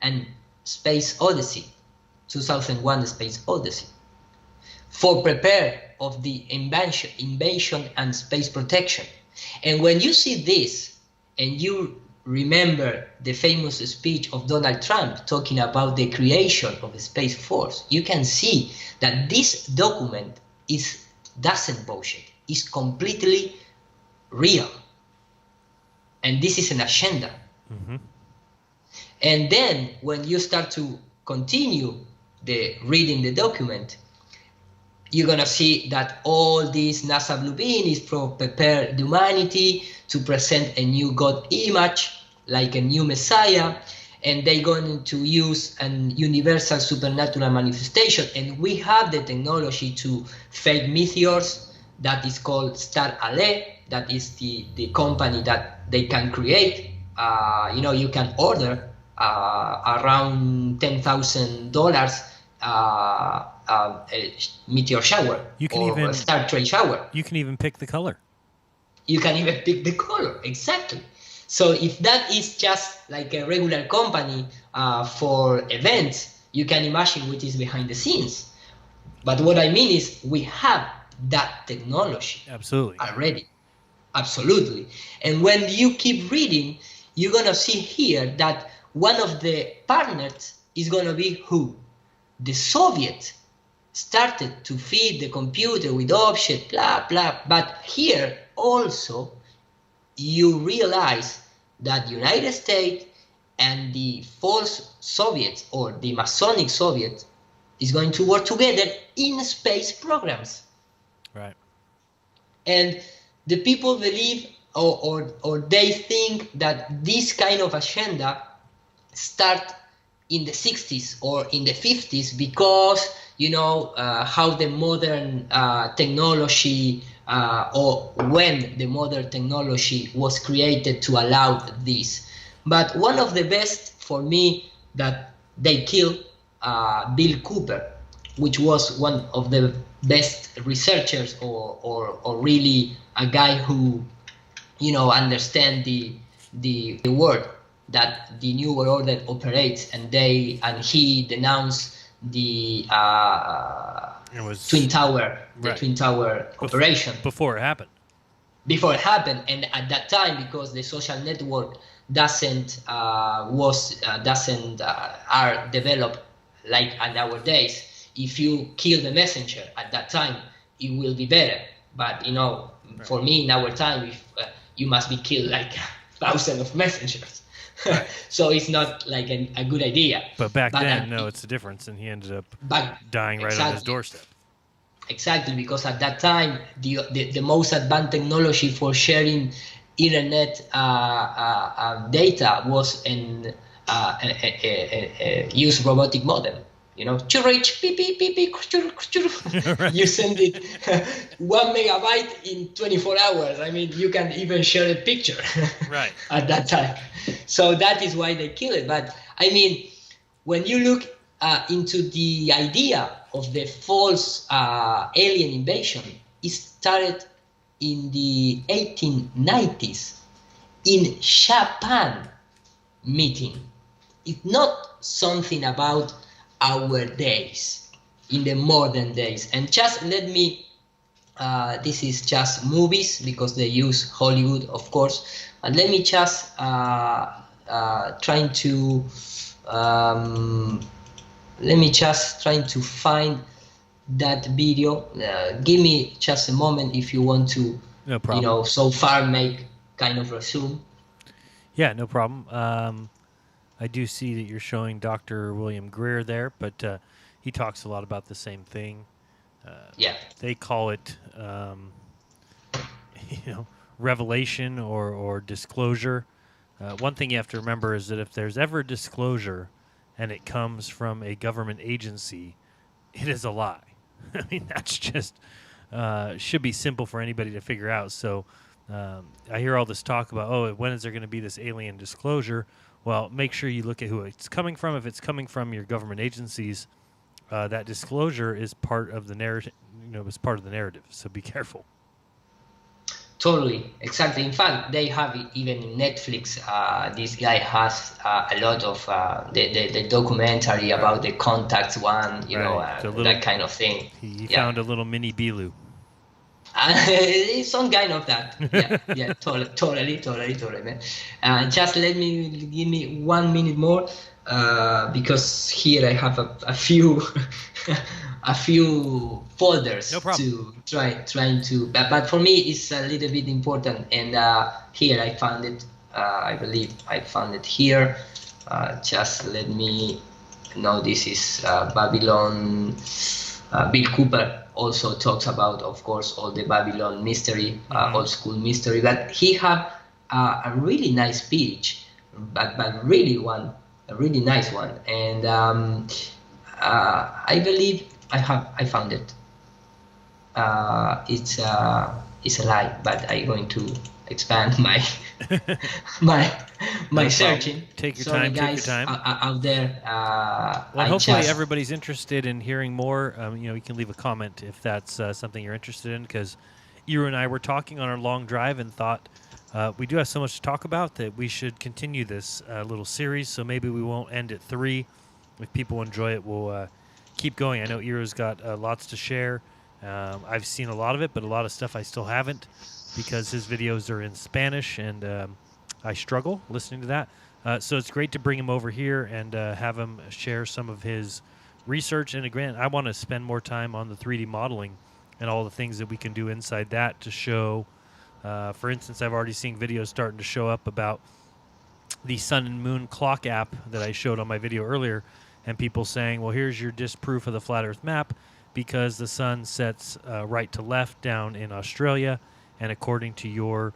S7: and Space Odyssey, 2001 Space Odyssey, for prepare of the invasion and space protection. And when you see this, and you remember the famous speech of Donald Trump talking about the creation of the Space Force, you can see that this document is doesn't bullshit. It's completely real. And this is an agenda.
S6: Mm-hmm.
S7: And then when you start to continue reading the document, you're going to see that all this NASA blueprint is to prepare humanity to present a new God image, like a new Messiah, and they're going to use an universal supernatural manifestation. And we have the technology to fake meteors that is called Star Ale. That is the company that they can create. You can order around $10,000 a meteor shower or a star trail shower.
S6: You can even pick the color.
S7: You can even pick the color, exactly. So if that is just like a regular company for events, you can imagine what is behind the scenes. But what I mean is we have that technology already. Absolutely. And when you keep reading, you're going to see here that one of the partners is going to be who? The Soviets started to feed the computer with objects, blah, blah. But here also you realize that United States and the false Soviets or the Masonic Soviet is going to work together in space programs.
S6: Right.
S7: And the people believe or they think that this kind of agenda start in the 60s or in the 50s because, how the modern technology or when the modern technology was created to allow this. But one of the best for me that they killed Bill Cooper, which was one of the best researchers or really a guy who, understand the word that the New World Order operates, and he denounced the Twin Tower, Twin Tower operation
S6: before it happened.
S7: And at that time, because the social network are developed like nowadays. If you kill the messenger at that time, it will be better. But for me in our time, you must be killed like thousands of messengers. So it's not like a good idea.
S6: But back then, it's the difference, and he ended up dying right on his doorstep.
S7: Exactly, because at that time, the most advanced technology for sharing internet data was use robotic modem. Church, beep, beep, beep, beep, you send it 1 megabyte in 24 hours. I mean, you can even share a picture
S6: right
S7: at that time. So that is why they kill it. But I mean, when you look into the idea of the false alien invasion, it started in the 1890s in Japan meeting. It's not something about our days, in the modern days. And just let me, this is just movies because they use Hollywood, of course. And let me just trying to find that video. Give me just a moment if you want to,
S6: no problem.
S7: So far make kind of resume.
S6: Yeah, no problem. I do see that you're showing Dr. William Greer there, but he talks a lot about the same thing. They call it, revelation or disclosure. One thing you have to remember is that if there's ever a disclosure and it comes from a government agency, it is a lie. I mean, that's just should be simple for anybody to figure out. So I hear all this talk about, when is there going to be this alien disclosure? Well, make sure you look at who it's coming from. If it's coming from your government agencies, that disclosure is part of the narrative. Is part of the narrative. So be careful.
S7: Totally, exactly. In fact, they have it even in Netflix. This guy has a lot of the documentary about the contacts one, that kind of thing.
S6: He found a little mini Bilu.
S7: It's some kind of that. Yeah, totally, man. Just give me 1 minute more, because here I have a few a few folders
S6: No problem.
S7: to trying to. But for me, it's a little bit important. And here I found it. I believe I found it here. Just let me. No, this is Babylon. Bill Cooper also talks about, of course, all the Babylon mystery, old school mystery. But he had a really nice speech, but really a really nice one. And I believe I found it. It's a lie, but I'm going to expand my my searching.
S6: Take your
S7: Sorry,
S6: time.
S7: guys,
S6: Take your time.
S7: out there.
S6: Well, hopefully everybody's interested in hearing more. You can leave a comment if that's something you're interested in, because Iro and I were talking on our long drive and thought we do have so much to talk about that we should continue this little series. So maybe we won't end at 3. If people enjoy it, we'll keep going. I know Iro's got lots to share. I've seen a lot of it, but a lot of stuff I still haven't, because his videos are in Spanish, and I struggle listening to that. So it's great to bring him over here and have him share some of his research. And again, I want to spend more time on the 3D modeling and all the things that we can do inside that to show. For instance, I've already seen videos starting to show up about the Sun and Moon clock app that I showed on my video earlier, and people saying, well, here's your disproof of the flat Earth map, because the sun sets right to left down in Australia, and according to your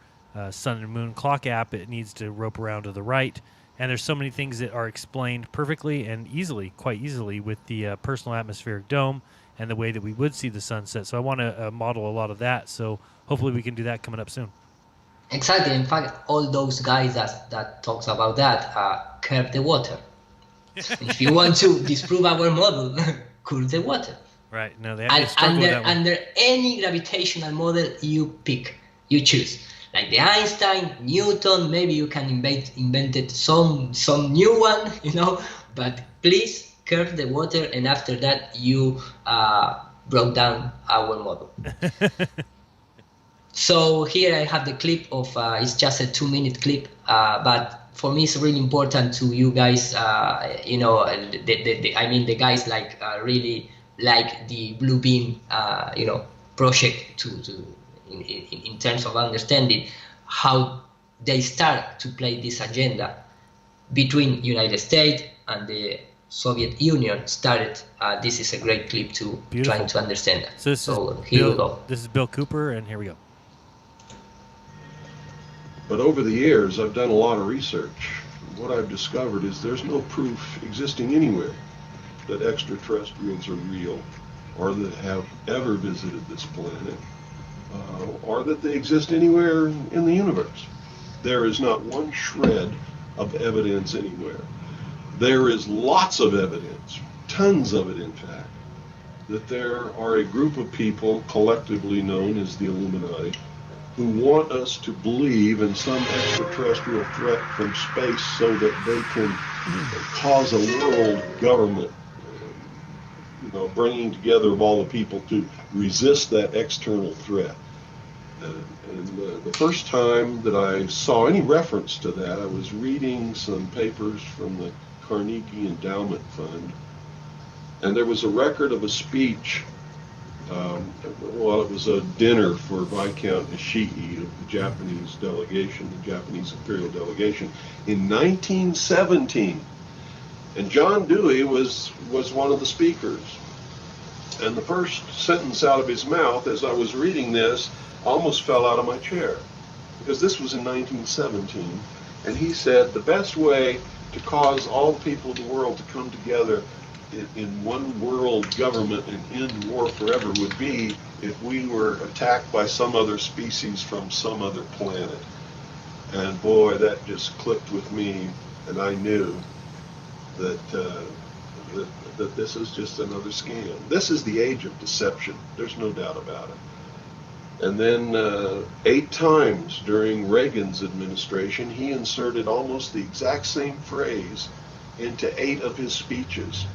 S6: Sun and Moon clock app, it needs to rope around to the right. And there's so many things that are explained perfectly and easily, quite easily, with the personal atmospheric dome and the way that we would see the sunset. So I want to model a lot of that. So hopefully we can do that coming up soon.
S7: Exactly. In fact, all those guys that talks about that curb the water. If you want to disprove our model, curb the water.
S6: Right. No, they have to struggle with that one.
S7: Under any gravitational model you pick, you choose. Like the Einstein, Newton, maybe you can invented some new one, but please curve the water, and after that you broke down our model. So here I have the clip of, it's just a 2-minute clip, but for me it's really important to you guys, the guys like really like the Blue Beam, project in terms of understanding how they start to play this agenda between United States and the Soviet Union started. This is a great clip to trying to understand that.
S6: So
S7: here we go.
S6: This is Bill Cooper, and here we go.
S12: But over the years, I've done a lot of research. What I've discovered is there's no proof existing anywhere that extraterrestrials are real, or that have ever visited this planet, or that they exist anywhere in the universe. There is not one shred of evidence anywhere. There is lots of evidence, tons of it in fact, that there are a group of people collectively known as the Illuminati who want us to believe in some extraterrestrial threat from space so that they can cause a world government, bringing together of all the people to resist that external threat. And the first time that I saw any reference to that, I was reading some papers from the Carnegie Endowment Fund, and there was a record of a speech. It was a dinner for Viscount Ishii of the Japanese delegation, the Japanese imperial delegation, in 1917. And John Dewey was one of the speakers. And the first sentence out of his mouth as I was reading this almost fell out of my chair, because this was in 1917. And he said the best way to cause all the people of the world to come together in one world government and end war forever would be if we were attacked by some other species from some other planet. And boy, that just clicked with me, and I knew that that this is just another scam. This is the age of deception. There's no doubt about it. And then 8 times during Reagan's administration, he inserted almost the exact same phrase into 8 of his speeches.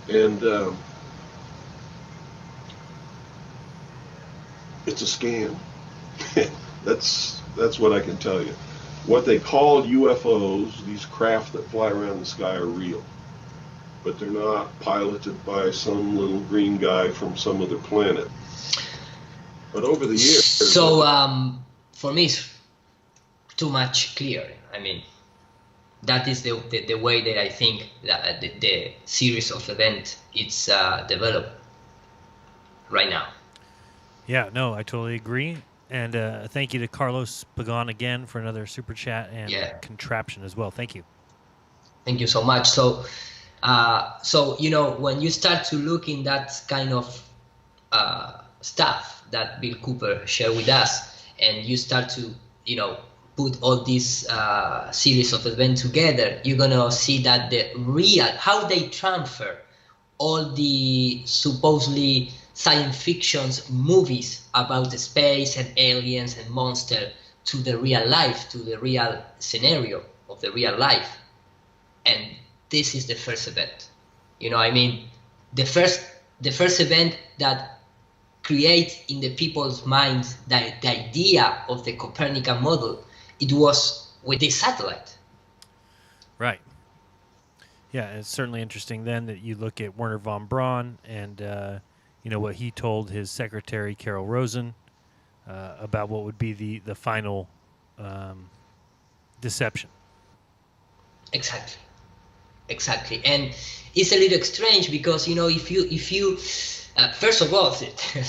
S12: And it's a scam. That's what I can tell you. What they call UFOs, these craft that fly around the sky, are real. but they're not piloted by some little green guy from some other planet. But over the years...
S7: So, for me, it's too much clear. I mean, that is the way that I think that the series of events it's developed right now.
S6: Yeah, no, I totally agree. And thank you to Carlos Pagan again for another super chat and contraption as well. Thank you.
S7: Thank you so much. So, you know, when you start to look in that kind of stuff that Bill Cooper shared with us, and you start to, you know, put all these series of events together, you're gonna see that the real, how they transfer all the supposedly science fiction movies about the space and aliens and monsters to the real life, to the real scenario of the real life. And this is the first event. You know, I mean, the first event that creates in the people's minds the idea of the Copernican model, it was with this satellite.
S6: Right. Yeah, it's certainly interesting then that you look at Werner von Braun and, you know, what he told his secretary, Carol Rosen, about what would be the final deception.
S7: Exactly. And it's a little strange because, you know, if you first of all,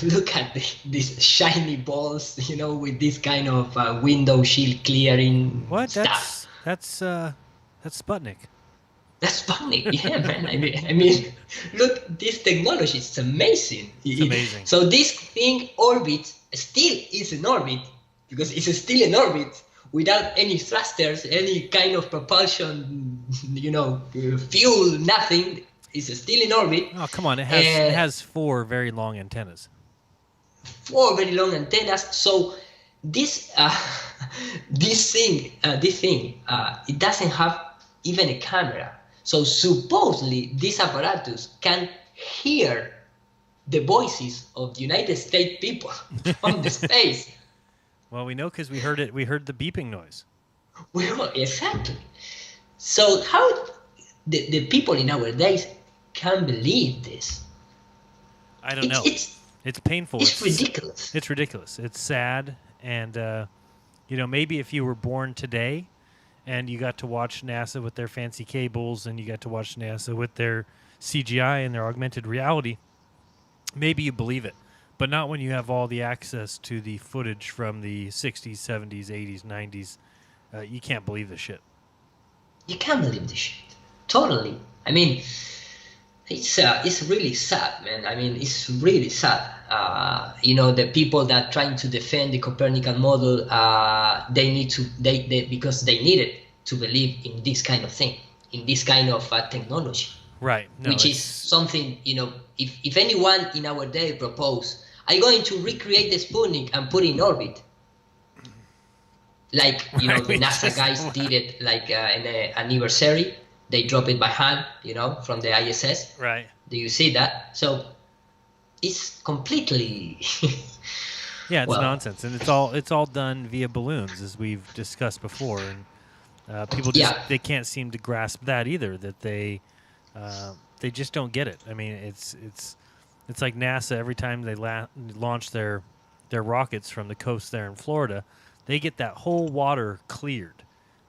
S7: look at these shiny balls, you know, with this kind of window shield clearing stuff.
S6: That's Sputnik.
S7: That's Sputnik, yeah, man. I mean, look, this technology is amazing.
S6: It's amazing.
S7: So this thing orbits, still is in orbit, because it's still in orbit without any thrusters, any kind of propulsion, you know, fuel, nothing. It's still in orbit.
S6: Oh, come on. It has 4 very long antennas.
S7: 4 very long antennas. So this thing, it doesn't have even a camera. So supposedly this apparatus can hear the voices of the United States people from the space.
S6: Well, we know because we heard it. We heard the beeping noise.
S7: Well, exactly. So how the people in our days can believe this?
S6: I don't know. It's painful.
S7: It's ridiculous.
S6: It's ridiculous. It's sad. And, you know, maybe if you were born today and you got to watch NASA with their fancy cables and you got to watch NASA with their CGI and their augmented reality, maybe you believe it. But not when you have all the access to the footage from the 60s, 70s, 80s, 90s. You can't believe this shit.
S7: You can't believe this shit. Totally. I mean, it's really sad, man. I mean, it's really sad. You know, the people that trying to defend the Copernican model, they need to, because they needed to believe in this kind of thing, in this kind of technology.
S6: Right. No,
S7: which is something, you know, if anyone in our day propose, I'm going to recreate the Sputnik and put it in orbit. Like, you know, the NASA guys did it like in an anniversary. They drop it by hand, you know, from the ISS.
S6: Right.
S7: Do you see that? So it's completely
S6: yeah, it's nonsense, and it's all done via balloons, as we've discussed before, and people just they can't seem to grasp that either. That they just don't get it. I mean, it's like NASA every time they launch their rockets from the coast there in Florida, they get that whole water cleared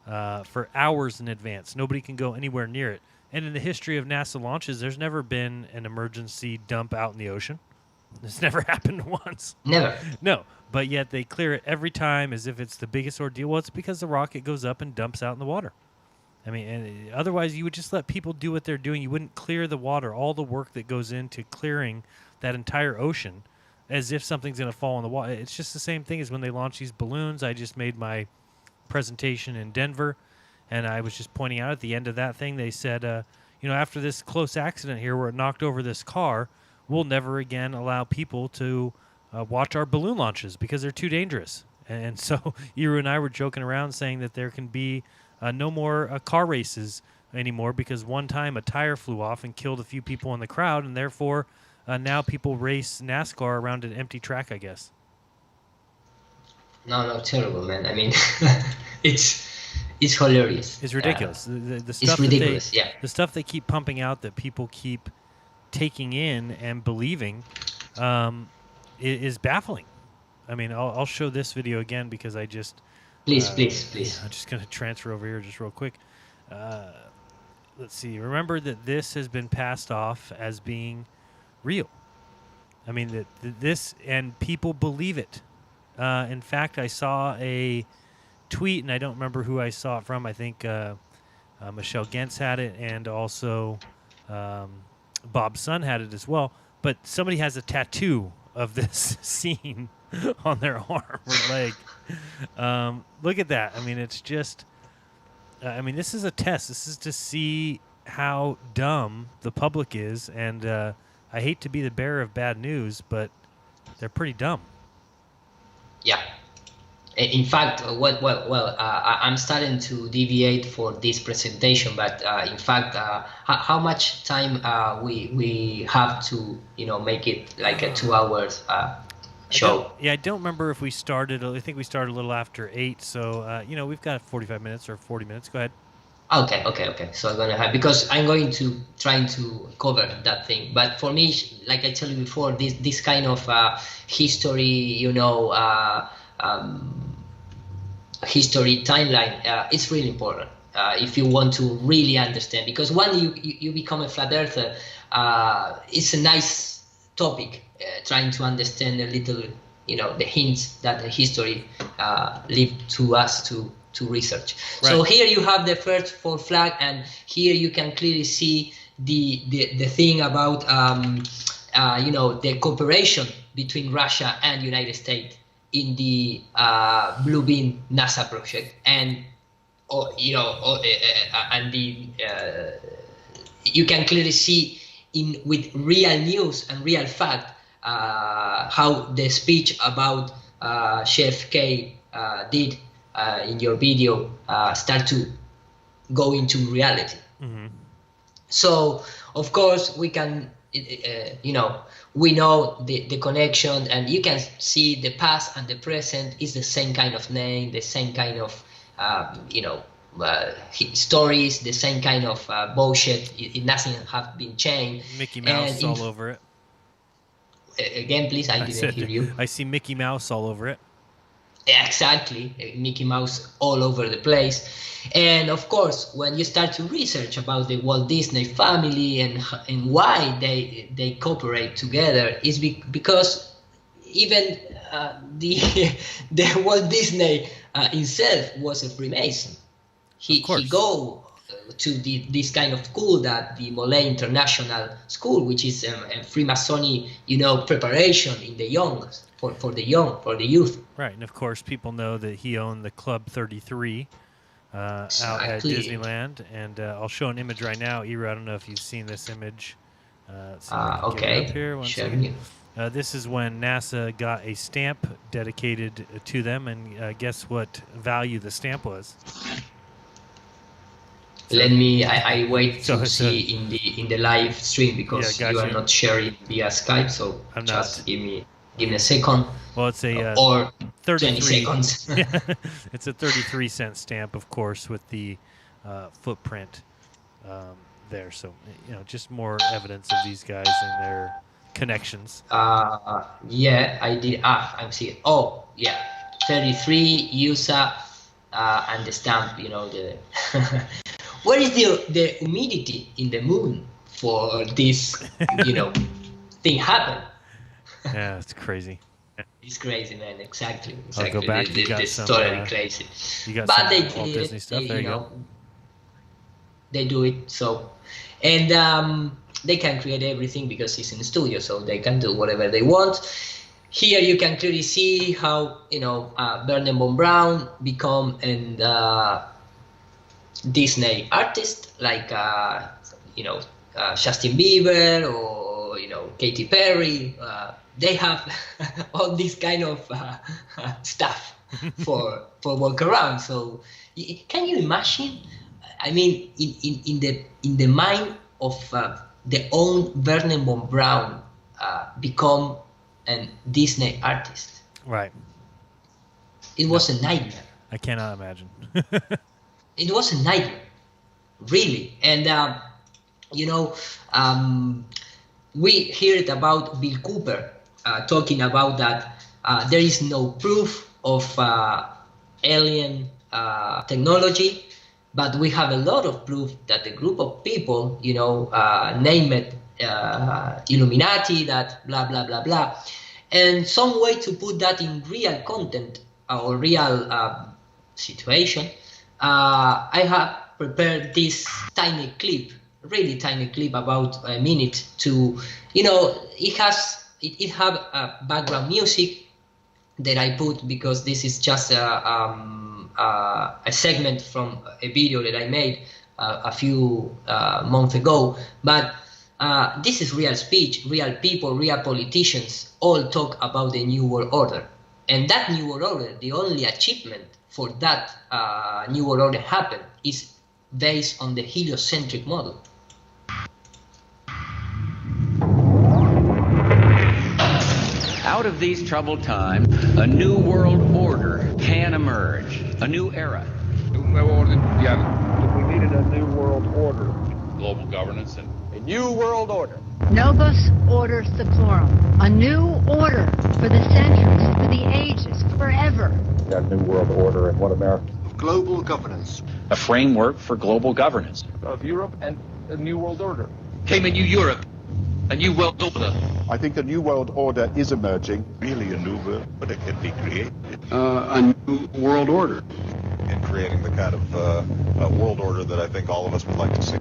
S6: for hours in advance. Nobody can go anywhere near it. And in the history of NASA launches, there's never been an emergency dump out in the ocean. It's never happened once.
S7: Never.
S6: No, but yet they clear it every time as if it's the biggest ordeal. Well, it's because the rocket goes up and dumps out in the water. I mean, and otherwise you would just let people do what they're doing. You wouldn't clear the water, all the work that goes into clearing that entire ocean as if something's going to fall in the water. It's just the same thing as when they launch these balloons. I just made my presentation in Denver, and I was just pointing out at the end of that thing, they said, you know, after this close accident here where it knocked over this car, we'll never again allow people to watch our balloon launches because they're too dangerous. And so Iru and I were joking around saying that there can be no more car races anymore because one time a tire flew off and killed a few people in the crowd, and therefore now people race NASCAR around an empty track, I guess.
S7: No, terrible, man. I mean, It's hilarious.
S6: It's ridiculous. The stuff
S7: it's ridiculous.
S6: The stuff they keep pumping out that people keep taking in and believing is baffling. I mean, I'll show this video again because I just
S7: please.
S6: I'm just going to transfer over here just real quick. Let's see. Remember that this has been passed off as being real. I mean, that this, and people believe it. In fact, I saw a tweet, and I don't remember who I saw it from. I think Michelle Gentz had it, and also Bob's son had it as well. But somebody has a tattoo of this scene on their arm or leg. Look at that. I mean, it's just... this is a test. This is to see how dumb the public is, and I hate to be the bearer of bad news, but they're pretty dumb.
S7: Yeah. In fact, I'm starting to deviate for this presentation, but in fact, how much time we have to, make it like a 2 hours show?
S6: I don't remember if we started. I think we started a little after 8, so we've got 45 minutes or 40 minutes. Go ahead.
S7: Okay. So I'm gonna have, because I'm going to trying to cover that thing. But for me, like I told you before, this kind of history, history timeline, it's really important if you want to really understand. Because when you become a flat earther, it's a nice topic, trying to understand a little, the hints that the history leave to us to research. Right. So here you have the first 4 flag, and here you can clearly see the thing about the cooperation between Russia and United States in the Blue Beam NASA project, and you can clearly see with real news and real fact how the speech about JFK did in your video start to go into reality. Mm-hmm. So of course we can, we know the connection, and you can see the past and the present is the same kind of name, the same kind of stories, the same kind of bullshit. It nothing have been changed.
S6: Mickey Mouse all over it.
S7: Again, please, I didn't hear you.
S6: I see Mickey Mouse all over it.
S7: Exactly, Mickey Mouse all over the place. And of course, when you start to research about the Walt Disney family and why they cooperate together, is because even the Walt Disney himself was a Freemason. He go to this kind of school, that the Molay International School, which is a Freemasonic, preparation in the young. For the youth.
S6: Right, and of course, people know that he owned the Club 33 out at Disneyland, and I'll show an image right now. Ira, I don't know if you've seen this image.
S7: Okay.
S6: Up here, this is when NASA got a stamp dedicated to them, and guess what value the stamp was?
S7: I wait to see in the live stream, because you are not sharing via Skype, so just give me a second.
S6: Well, it's a
S7: or
S6: 33
S7: seconds.
S6: It's a 33-cent stamp, of course, with the footprint there. So just more evidence of these guys and their connections.
S7: Yeah, I did. I'm seeing. Oh, yeah, 33 USA and the stamp. The what is the humidity in the moon for this thing happen?
S6: Yeah, it's crazy.
S7: It's crazy, man. Exactly.
S6: I'll go back.
S7: It's totally crazy.
S6: You got
S7: but
S6: some Walt Disney stuff. There you go.
S7: They do it so, and they can create everything because it's in the studio, so they can do whatever they want. Here you can clearly see how Werner von Braun become an Disney artist, like Justin Bieber or Katy Perry. They have all this kind of stuff for walk around. So can you imagine? I mean, in the mind of the own Werner von Braun become a Disney artist.
S6: Right.
S7: It was a nightmare.
S6: I cannot imagine.
S7: it was a nightmare, really. And we heard about Bill Cooper talking about that there is no proof of alien technology, but we have a lot of proof that a group of people, name it Illuminati, that blah, blah, blah, blah. And some way to put that in real content or real situation, I have prepared this tiny clip, really tiny clip, about a minute to, it have background music that I put because this is just a segment from a video that I made a few months ago. But this is real speech, real people, real politicians all talk about the New World Order. And that New World Order, the only achievement for that New World Order happen is based on the heliocentric model.
S14: Out of these troubled times, a new world order can emerge, a new era.
S10: We needed a new world order.
S15: Global governance and
S10: A new world order.
S16: Novus Order Seclorum, a new order for the centuries, for the ages, forever.
S15: a new world order and what America.
S11: Global governance.
S14: A framework for global governance.
S10: Of Europe and a new world order.
S14: Came a new Europe, a new world order.
S15: I think a new world order is emerging. Really a new world order can be created.
S11: A new world order.
S15: And creating the kind of world order that I think all of us would like to see.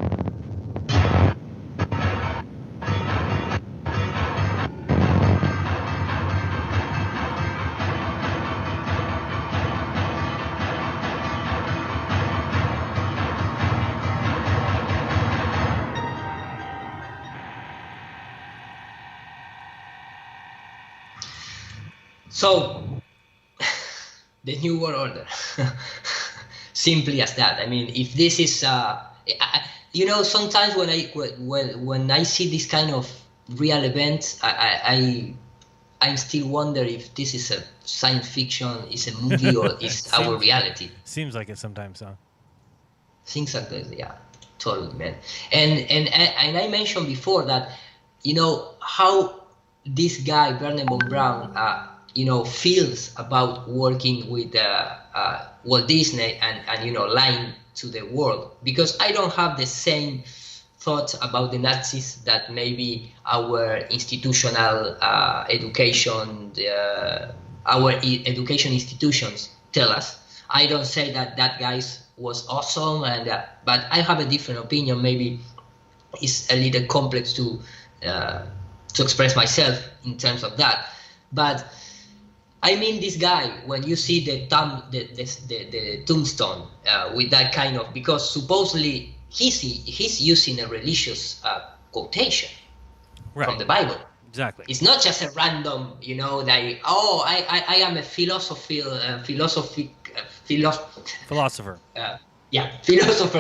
S7: So, the New World Order, simply as that. I mean, if this is, sometimes when I see this kind of real events, I still wonder if this is a science fiction, is a movie, or is our reality.
S6: Seems like it sometimes, huh?
S7: Seems like this, yeah, totally, man. And I mentioned before that, how this guy Bernard von Braun, feels about working with Walt Disney and lying to the world, because I don't have the same thoughts about the Nazis that maybe our institutional education, our education institutions tell us. I don't say that guy was awesome, but I have a different opinion. Maybe it's a little complex to express myself in terms of that, but I mean, this guy, when you see the tombstone with that kind of, because supposedly he's using a religious quotation from the Bible.
S6: Exactly.
S7: It's not just a random, I am a philosopher. Philosopher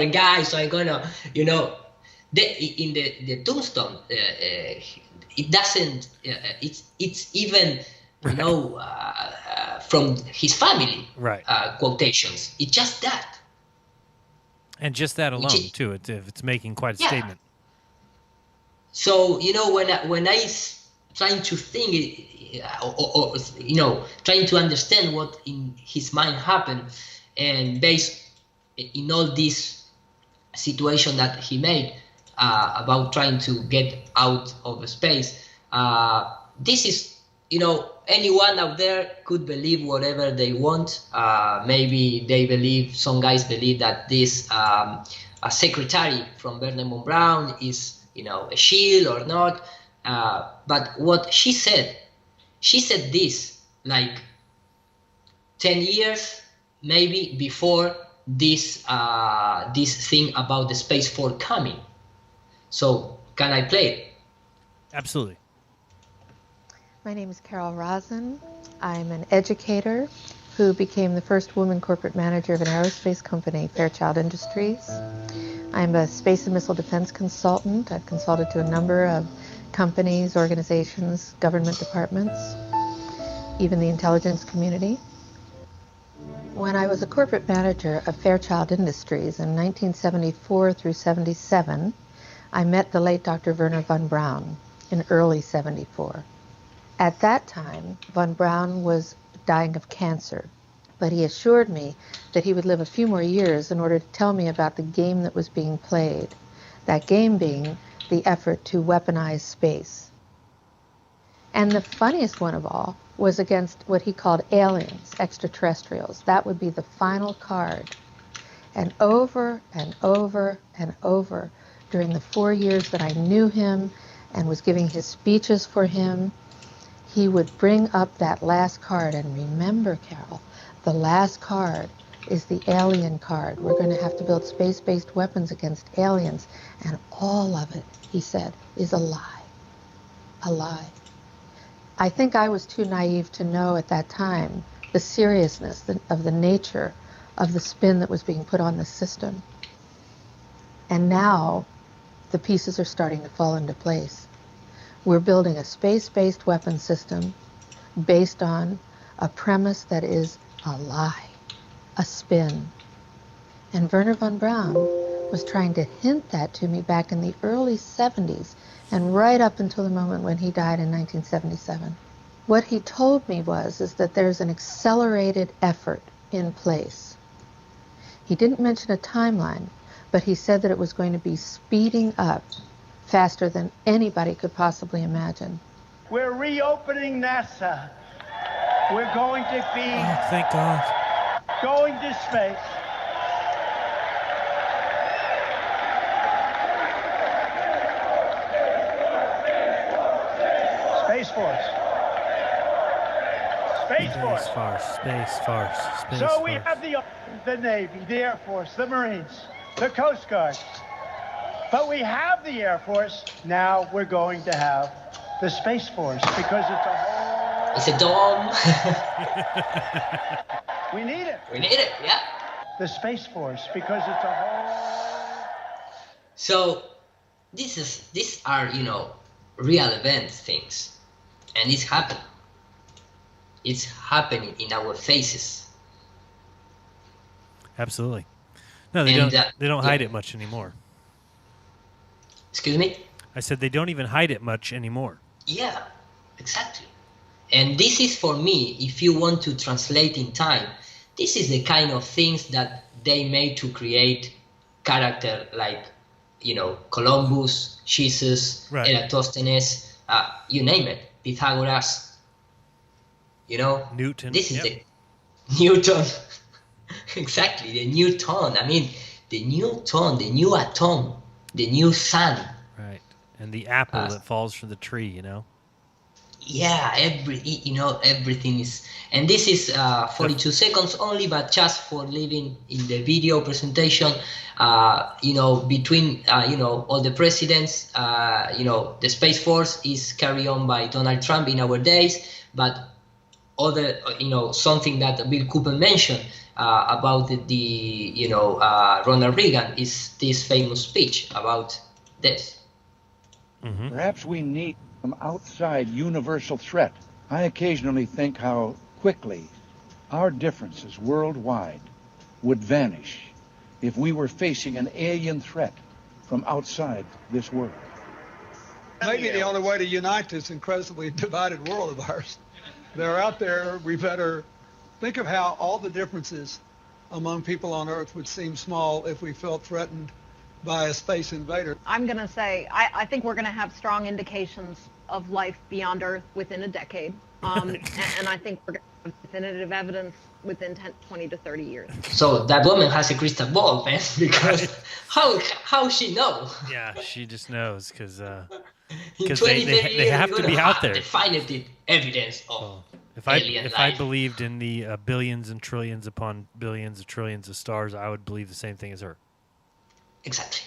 S7: guy. So I'm gonna, in the tombstone, it doesn't. It's even. From his family, quotations. It's just that,
S6: and just that alone too. It's making quite a statement.
S7: So when I trying to think, or trying to understand what in his mind happened, and based in all this situation that he made about trying to get out of space, this is. Anyone out there could believe whatever they want. Maybe some guys believe that this a secretary from Bernard von Braun is, a shield or not. But what she said this like 10 years maybe before this thing about the Space Force coming. So can I play it?
S6: Absolutely.
S17: My name is Carol Rosen. I'm an educator who became the first woman corporate manager of an aerospace company, Fairchild Industries. I'm a space and missile defense consultant. I've consulted to a number of companies, organizations, government departments, even the intelligence community. When I was a corporate manager of Fairchild Industries in 1974 through 77, I met the late Dr. Werner von Braun in early 74. At that time, von Braun was dying of cancer, but he assured me that he would live a few more years in order to tell me about the game that was being played, that game being the effort to weaponize space. And the funniest one of all was against what he called aliens, extraterrestrials. That would be the final card. And over and over and over during the 4 years that I knew him and was giving his speeches for him, he would bring up that last card. And remember, Carol, the last card is the alien card. We're going to have to build space-based weapons against aliens. And all of it, he said, is a lie. A lie. I think I was too naive to know at that time the seriousness of the nature of the spin that was being put on the system. And now the pieces are starting to fall into place. We're building a space-based weapon system based on a premise that is a lie, a spin. And Werner von Braun was trying to hint that to me back in the early 70s and right up until the moment when he died in 1977. What he told me is that there's an accelerated effort in place. He didn't mention a timeline, but he said that it was going to be speeding up faster than anybody could possibly imagine.
S18: We're reopening NASA. We're going to be
S6: thank God.
S18: Going to space. Space Force. Space Force.
S6: Space Force. Space
S18: So we
S6: Force.
S18: have the Navy, the Air Force, the Marines, the Coast Guard. But we have the Air Force. Now we're going to have the Space Force because it's a whole...
S7: It's a dome.
S18: We need it.
S7: We need it, yeah.
S18: The Space Force because it's a whole...
S7: So these are, real event things. And it's happening. It's happening in our faces.
S6: Absolutely. No, they don't hide it much anymore.
S7: Excuse me?
S6: I said they don't even hide it much anymore.
S7: Yeah, exactly. And this is, for me, if you want to translate in time, this is the kind of things that they made to create character like, Columbus, Jesus,
S6: right.
S7: Eratosthenes, you name it, Pythagoras,
S6: Newton.
S7: This is the Newton. Exactly, the Newton. I mean, the Newton, the new atom, the new sun.
S6: Right, and the apple that falls from the tree,
S7: Yeah, everything is, and this is 42 seconds only, but just for living in the video presentation, between, all the presidents, the Space Force is carried on by Donald Trump in our days, but other, something that Bill Cooper mentioned about the Ronald Reagan is this famous speech about this.
S6: Mm-hmm.
S19: Perhaps we need some outside universal threat. I occasionally think how quickly our differences worldwide would vanish if we were facing an alien threat from outside this world.
S20: Maybe the only way to unite this incredibly divided world of ours. They're out there. We better think of how all the differences among people on Earth would seem small if we felt threatened by a space invader.
S21: I'm going to say, I think we're going to have strong indications of life beyond Earth within a decade. And I think we're going to have definitive evidence within 20 to 30 years.
S7: So that woman has a crystal ball, man, because how she know?
S6: Yeah, she just knows because
S7: they
S6: have to be out there.
S7: Definitive evidence of
S6: If
S7: alien
S6: I
S7: life.
S6: believed in the billions and trillions upon billions of trillions of stars, I would believe the same thing as her.
S7: Exactly.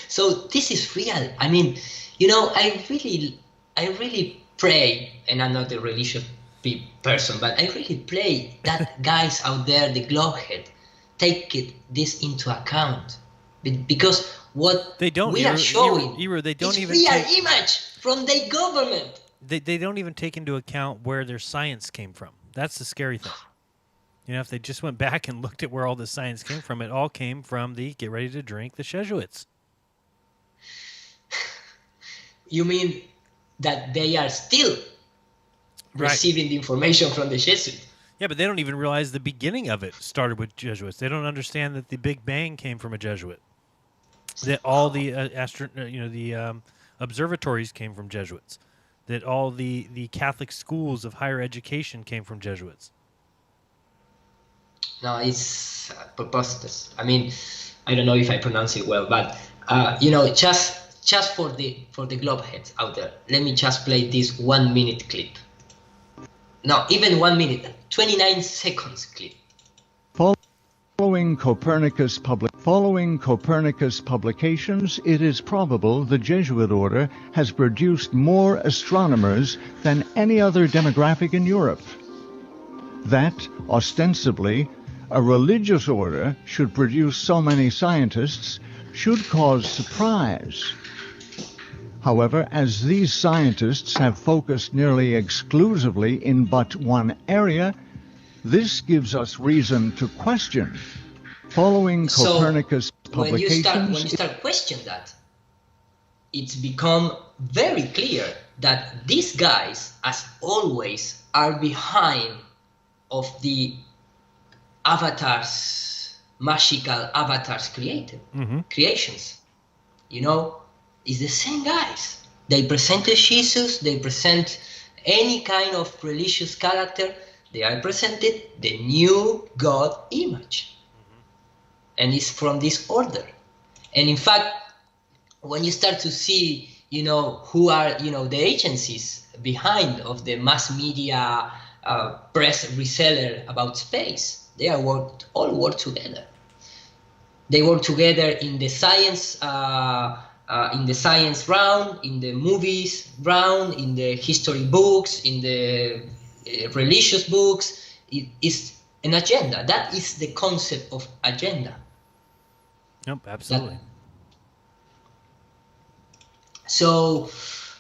S7: So this is real. I mean, I really pray, and I'm not a religious person, but I really pray that guys out there, the glowhead, take this into account, because what
S6: they don't.
S7: we are showing
S6: they don't
S7: is
S6: even
S7: real
S6: take,
S7: image from the government.
S6: They don't even take into account where their science came from. That's the scary thing. You know, if they just went back and looked at where all the science came from, it all came from the, get ready to drink, the Jesuits.
S7: You mean that they are still receiving the information from the Jesuits?
S6: Yeah, but they don't even realize the beginning of it started with Jesuits. They don't understand that the Big Bang came from a Jesuit. That all the observatories came from Jesuits. That all the Catholic schools of higher education came from Jesuits.
S7: No, it's preposterous. I mean, I don't know if I pronounce it well, but just for the globe heads out there, let me just play this 1 minute clip. No, even 1 minute, 29 seconds clip.
S1: Following Copernicus publications, it is probable the Jesuit order has produced more astronomers than any other demographic in Europe. That, ostensibly, a religious order should produce so many scientists should cause surprise. However, as these scientists have focused nearly exclusively in but one area, this gives us reason to question. Following Copernicus publications...
S7: When you start questioning that, it's become very clear that these guys, as always, are behind of the avatars, magical avatars creations. You know, it's the same guys. They presented Jesus, they present any kind of religious character, they are presented the new God image. And it's from this order. And in fact, when you start to see, who are, the agencies behind of the mass media press reseller about space, they all work together. They work together in the science round, in the movies round, in the history books, in the religious books. It is an agenda. That is the concept of agenda.
S6: Nope, absolutely.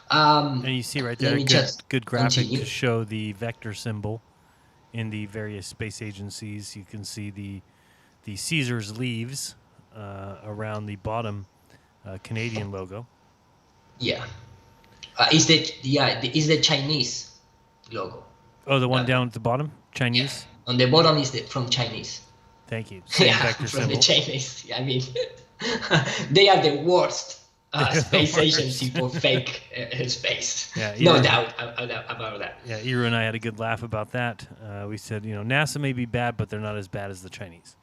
S7: And
S6: you see right there a good graphic to show the vector symbol in the various space agencies. You can see the Caesar's leaves around the bottom Canadian logo.
S7: Yeah, is the Chinese logo?
S6: Oh, the one down at the bottom, Chinese.
S7: Yeah. On the bottom is from Chinese.
S6: Thank you. Same vector
S7: from
S6: symbol.
S7: The Chinese. I mean, they are the worst space agency for fake space.
S6: Yeah,
S7: no doubt about that.
S6: Yeah, Iru and I had a good laugh about that. We said, NASA may be bad, but they're not as bad as the Chinese.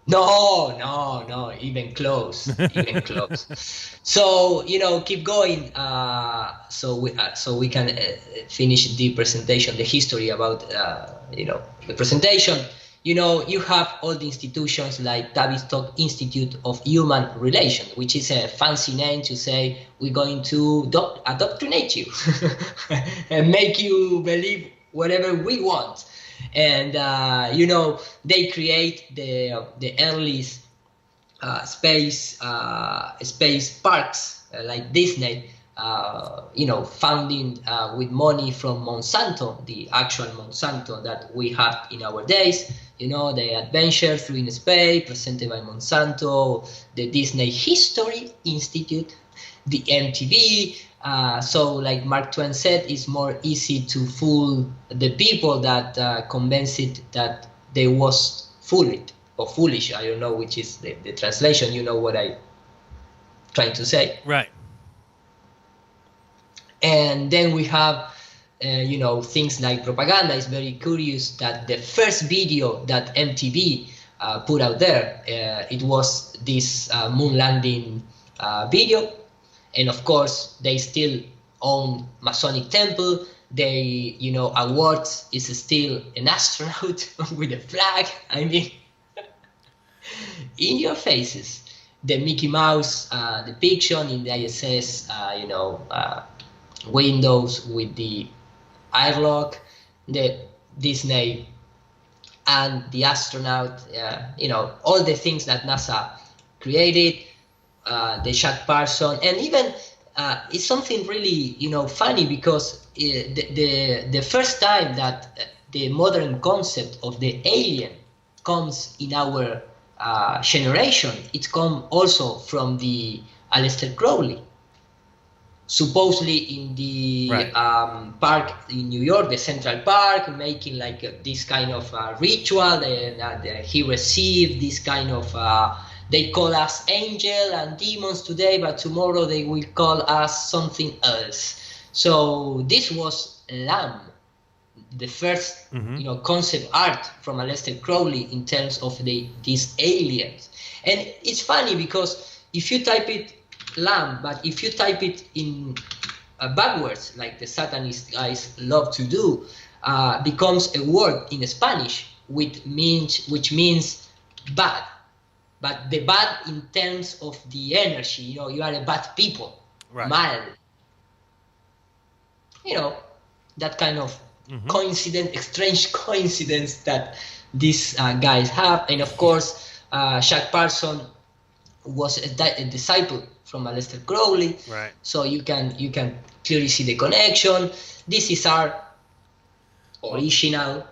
S7: No, even close, even close. So keep going. So we can finish the presentation, the history about the presentation. You have all the institutions like Tavistock Institute of Human Relations, which is a fancy name to say we're going to indoctrinate you and make you believe whatever we want. And they create the earliest space parks like Disney, founding with money from Monsanto, the actual Monsanto that we have in our days. The adventure through space presented by Monsanto, the Disney History Institute, the MTV. So like Mark Twain said, it's more easy to fool the people that convince it that they was fooled or foolish. I don't know which is the translation. You know what I trying to say.
S6: Right.
S7: And then we have, things like propaganda. It's very curious that the first video that MTV put out there, it was this moon landing video. And of course, they still own Masonic Temple. They, awards is still an astronaut with a flag. I mean, in your faces. The Mickey Mouse depiction in the ISS, windows with the airlock, the Disney and the astronaut, all the things that NASA created, the Jack Parson, and even it's something really, funny because the first time that the modern concept of the alien comes in our generation, it comes also from the Aleister Crowley. Supposedly in the park in New York, the Central Park, making like this kind of ritual, and he received this kind of, they call us angel and demons today, but tomorrow they will call us something else. So this was Lamb, the first concept art from Aleister Crowley in terms of these aliens. And it's funny because if you type it Lamb, but if you type it in backwards, like the Satanist guys love to do, becomes a word in Spanish which means bad. But the bad in terms of the energy, you are a bad people, mal. That kind of coincidence, strange coincidence that these guys have. And of course, Jack Parsons was a disciple from Aleister Crowley, so you can clearly see the connection. This is our original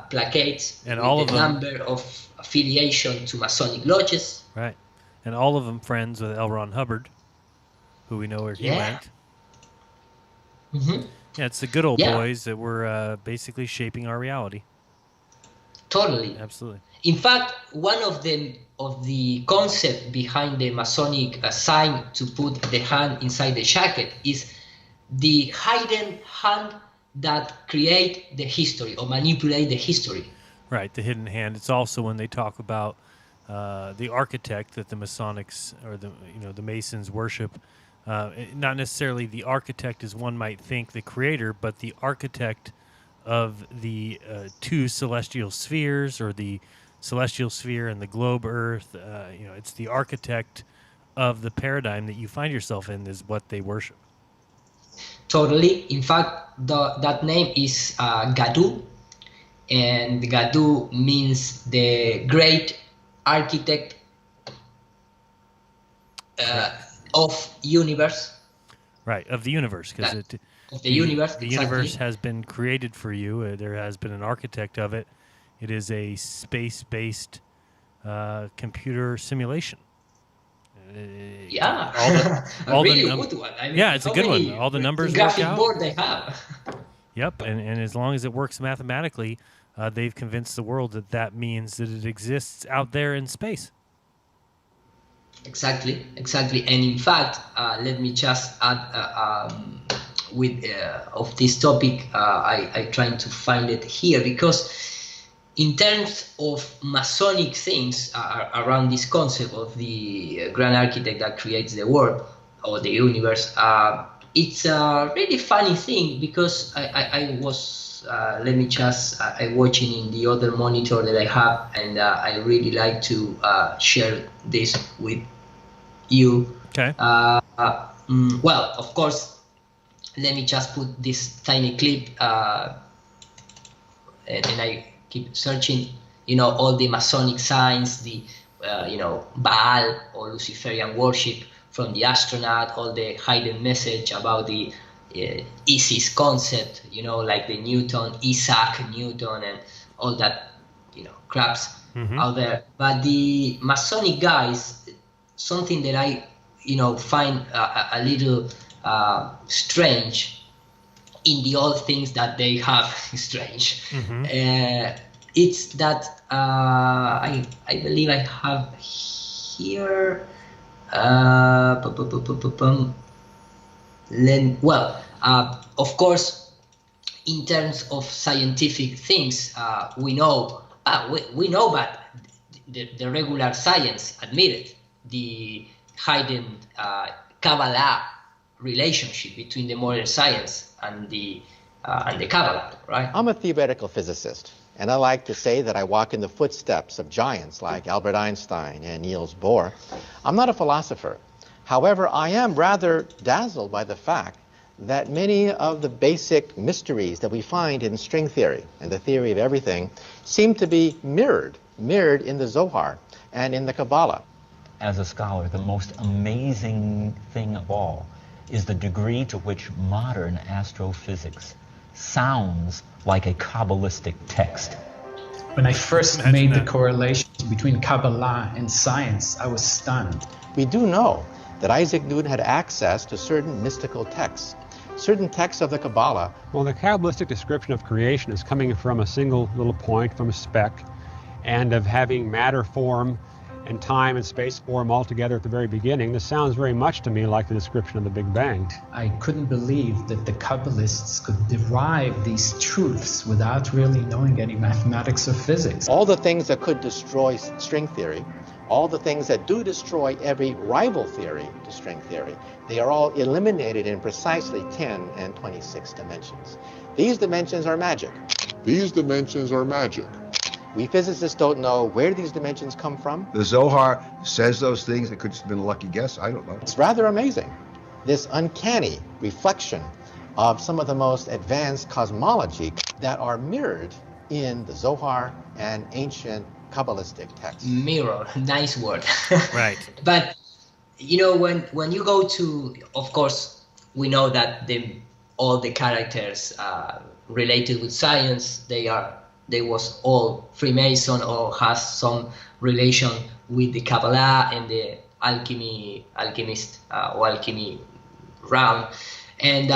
S7: plaques
S6: and
S7: with
S6: all
S7: the
S6: of them,
S7: number of affiliation to Masonic lodges.
S6: Right, and all of them friends with L. Ron Hubbard, who we know where he went. Yeah, it's the good old boys that were basically shaping our reality.
S7: Totally,
S6: absolutely.
S7: In fact, one of the concept behind the Masonic sign to put the hand inside the jacket is the hidden hand that create the history or manipulate the history.
S6: Right, the hidden hand. It's also when they talk about the architect that the Masonics or the Masons worship. Not necessarily the architect as one might think, the creator, but the architect of the two celestial spheres, or the celestial sphere and the globe Earth. It's the architect of the paradigm that you find yourself in is what they worship.
S7: Totally. In fact, that name is Gadu, and Gadu means the great architect of universe.
S6: Right, of the universe, because
S7: the universe.
S6: The universe has been created for you. There has been an architect of it. It is a space-based computer simulation.
S7: Yeah,
S6: all
S7: really
S6: the
S7: good one. I mean,
S6: yeah, it's a good one. All the numbers work
S7: graphic
S6: out.
S7: board they have.
S6: Yep, and as long as it works mathematically, they've convinced the world that means that it exists out there in space.
S7: Exactly. And in fact, let me just add with of this topic. I trying to find it here because in terms of Masonic things around this concept of the grand architect that creates the world or the universe, it's a really funny thing because I was let me just I watching in the other monitor that I have, and I really like to share this with you.
S6: Okay.
S7: Well, of course, let me just put this tiny clip, and I keep searching. All the Masonic signs, the Baal or Luciferian worship from the astronaut, all the hidden message about the Isis concept, like the Newton, Isaac Newton, and all that, craps out there. But the Masonic guys, something that I, find a little strange in the old things that they have strange. It's that I believe I have here. Of course, in terms of scientific things, we know, but the regular science admitted the hidden Kabbalah relationship between the modern science and the Kabbalah, right?
S2: I'm a theoretical physicist, and I like to say that I walk in the footsteps of giants like Albert Einstein and Niels Bohr. I'm not a philosopher. However, I am rather dazzled by the fact that many of the basic mysteries that we find in string theory and the theory of everything seem to be mirrored in the Zohar and in the Kabbalah.
S22: As a scholar, the most amazing thing of all is the degree to which modern astrophysics sounds like a Kabbalistic text.
S4: When I first made the correlation between Kabbalah and science, I was stunned.
S2: We do know that Isaac Newton had access to certain mystical texts, certain texts of the Kabbalah.
S5: Well, the Kabbalistic description of creation is coming from a single little point, from a speck, and of having matter form and time and space form all together at the very beginning. This sounds very much to me like the description of the Big Bang.
S4: I couldn't believe that the Kabbalists could derive these truths without really knowing any mathematics or physics.
S2: All the things that could destroy string theory, all the things that do destroy every rival theory to string theory, they are all eliminated in precisely 10 and 26 dimensions. These dimensions are magic.
S23: These dimensions are magic.
S2: We physicists don't know where these dimensions come from.
S24: The Zohar says those things. It could have been a lucky guess. I don't know.
S2: It's rather amazing, this uncanny reflection of some of the most advanced cosmology that are mirrored in the Zohar and ancient Kabbalistic texts.
S7: Mirror, nice word.
S6: Right.
S7: But, you know, when you go to, of course, we know that all the characters related with science, they was all Freemason or has some relation with the Kabbalah and the alchemist or alchemy realm. And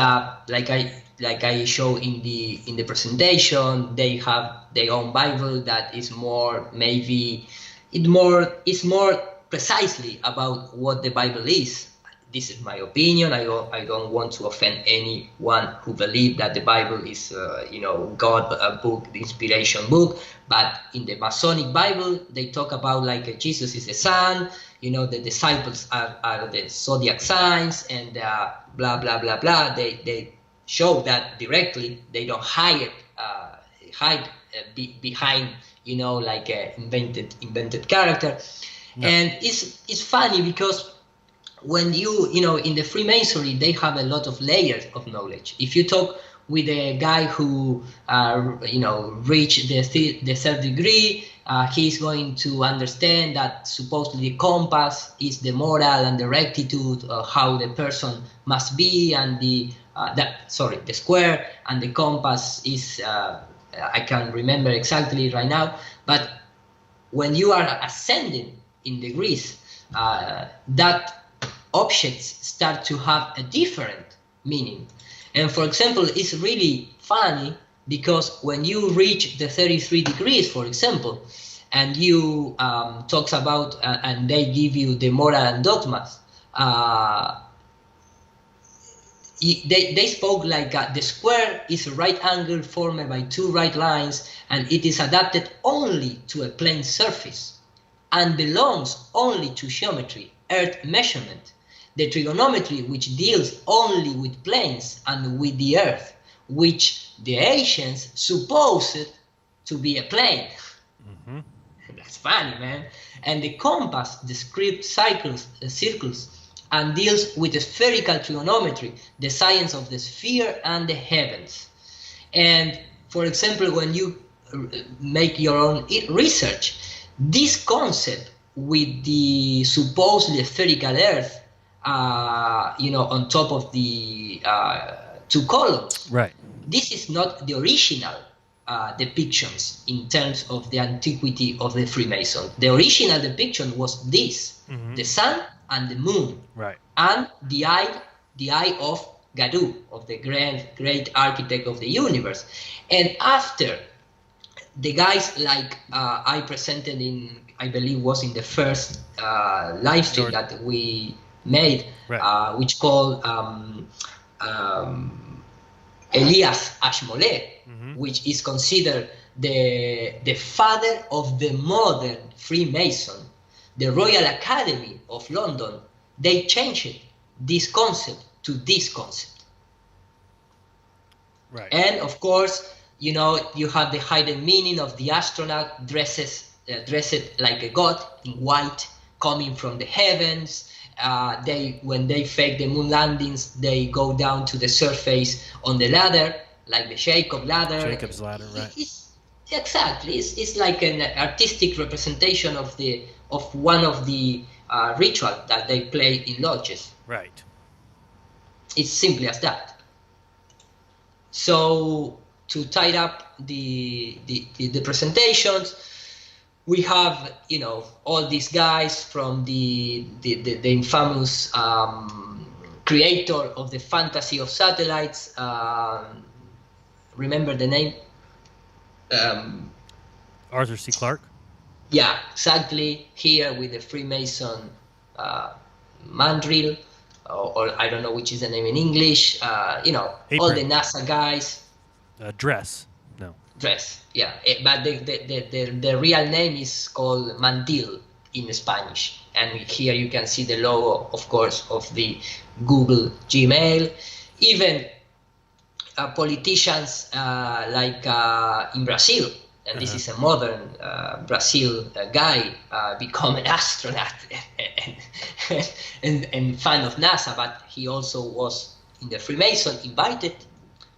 S7: like I show in the presentation, they have their own Bible that is more precisely about what the Bible is. This is my opinion. I don't want to offend anyone who believes that the Bible is, God book, the inspiration book. But in the Masonic Bible, they talk about like Jesus is the sun. The disciples are the zodiac signs, and blah blah blah blah. They show that directly. They don't hide behind like a invented character. No. And it's funny because when in the Freemasonry, they have a lot of layers of knowledge. If you talk with a guy who, reached the third degree, he's going to understand that supposedly the compass is the moral and the rectitude of how the person must be, and the square, and the compass is, I can't remember exactly right now, but when you are ascending in degrees, that objects start to have a different meaning. And for example, it's really funny because when you reach the 33 degrees, for example, and you talks about and they give you the moral and dogmas, they spoke like the square is a right angle formed by two right lines, and it is adapted only to a plane surface and belongs only to geometry, earth measurement. The trigonometry, which deals only with planes and with the earth, which the ancients supposed to be a plane. Mm-hmm. That's funny, man. And the compass describes circles, and deals with the spherical trigonometry, the science of the sphere and the heavens. And for example, when you make your own research, this concept with the supposedly spherical earth, on top of the two columns.
S6: Right.
S7: This is not the original depictions in terms of the antiquity of the Freemason. The original depiction was this: the sun and the moon,
S6: right,
S7: and the eye of Gadu, of the great architect of the universe. And after the guys like I presented in, I believe was in the first live stream that we made, right, which called Elias Ashmole, which is considered the father of the modern Freemason, the Royal Academy of London. They changed this concept to this concept.
S6: Right.
S7: And of course, you have the hidden meaning of the astronaut dressed like a god in white, coming from the heavens. When they fake the moon landings, they go down to the surface on the ladder, like the Jacob's ladder, right? Exactly. It's like an artistic representation of one of the ritual that they play in lodges.
S6: Right.
S7: It's simply as that. So to tie up the presentations, we have, you know, all these guys from the infamous creator of the fantasy of satellites. Remember the name?
S6: Arthur C. Clarke.
S7: Yeah, exactly. Here with the Freemason mandrill, or I don't know which is the name in English. You know,
S6: Apron.
S7: all the NASA guys.
S6: Dress. No.
S7: Dress. Yeah, but the real name is called mantil in Spanish. And here you can see the logo, of course, of the Google Gmail. Even politicians like in Brazil, and this is a modern Brazil guy, become an astronaut and fan of NASA, but he also was in the Freemason, invited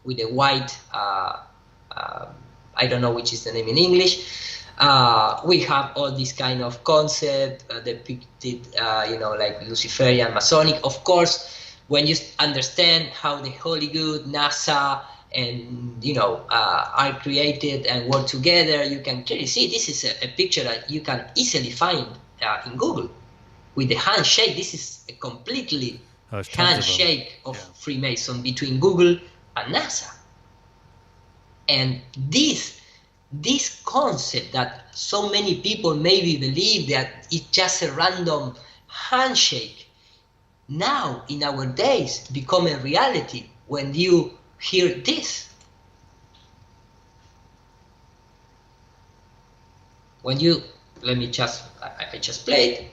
S7: with a white, I don't know which is the name in English. We have all this kind of concept depicted, you know, like Luciferian, Masonic. Of course, when you understand how the Hollywood, NASA, and you know are created and work together, you can clearly see this is a picture that you can easily find in Google with the handshake. This is a completely handshake of Freemason between Google and NASA. And this concept that so many people maybe believe that it's just a random handshake, now in our days become a reality when you hear this. When you, let me just, I just played.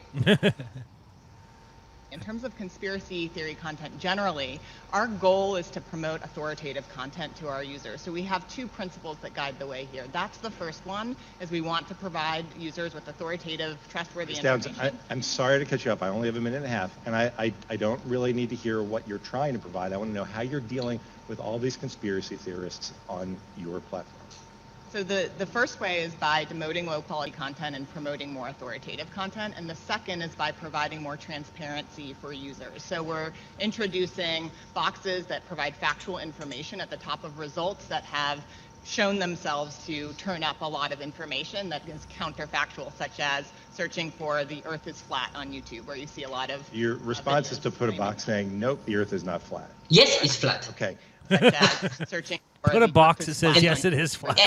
S3: In terms of conspiracy theory content generally, our goal is to promote authoritative content to our users. So we have two principles that guide the way here. That's the first one, is we want to provide users with authoritative, trustworthy information.
S8: I'm sorry to cut you up. I only have a minute and a half, and I don't really need to hear what you're trying to provide. I want to know how you're dealing with all these conspiracy theorists on your platform.
S3: So the first way is by demoting low-quality content and promoting more authoritative content, and the second is by providing more transparency for users. So we're introducing boxes that provide factual information at the top of results that have shown themselves to turn up a lot of information that is counterfactual, such as searching for the Earth is flat on YouTube, where you see a lot of...
S8: Your response is to put a box saying, nope, the Earth is not flat.
S7: Yes, it's flat.
S8: Okay.
S3: Such as searching for
S6: put a box that says, yes, it is flat.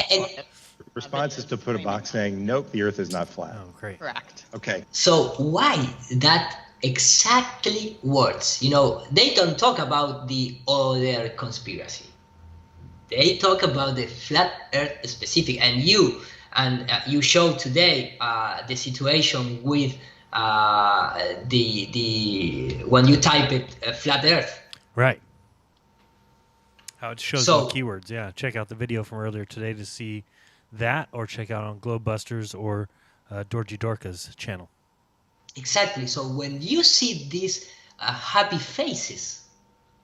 S8: Response is to put a box saying, nope, the Earth is not flat.
S6: Oh, great.
S3: Correct.
S8: Okay.
S7: So why that exactly works? You know, they don't talk about the other conspiracy. They talk about the flat Earth specific, and you show today the situation with the when you type it flat Earth.
S6: Right. How it shows the keywords. Yeah, check out the video from earlier today to see that, or check out on Globebusters or Dorji Dorka's channel.
S7: Exactly. So when you see these happy faces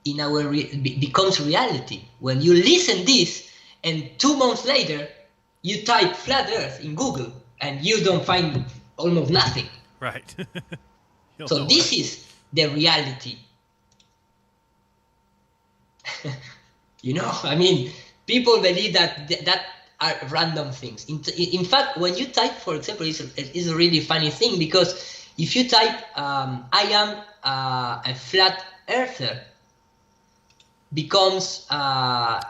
S7: in our becomes reality. When you listen this, and 2 months later, you type flat Earth in Google, and you don't find almost nothing.
S6: Right.
S7: So this is the reality. You know, I mean, people believe that that are random things. In fact, when you type, for example, it's a really funny thing, because if you type, I am a flat earther, becomes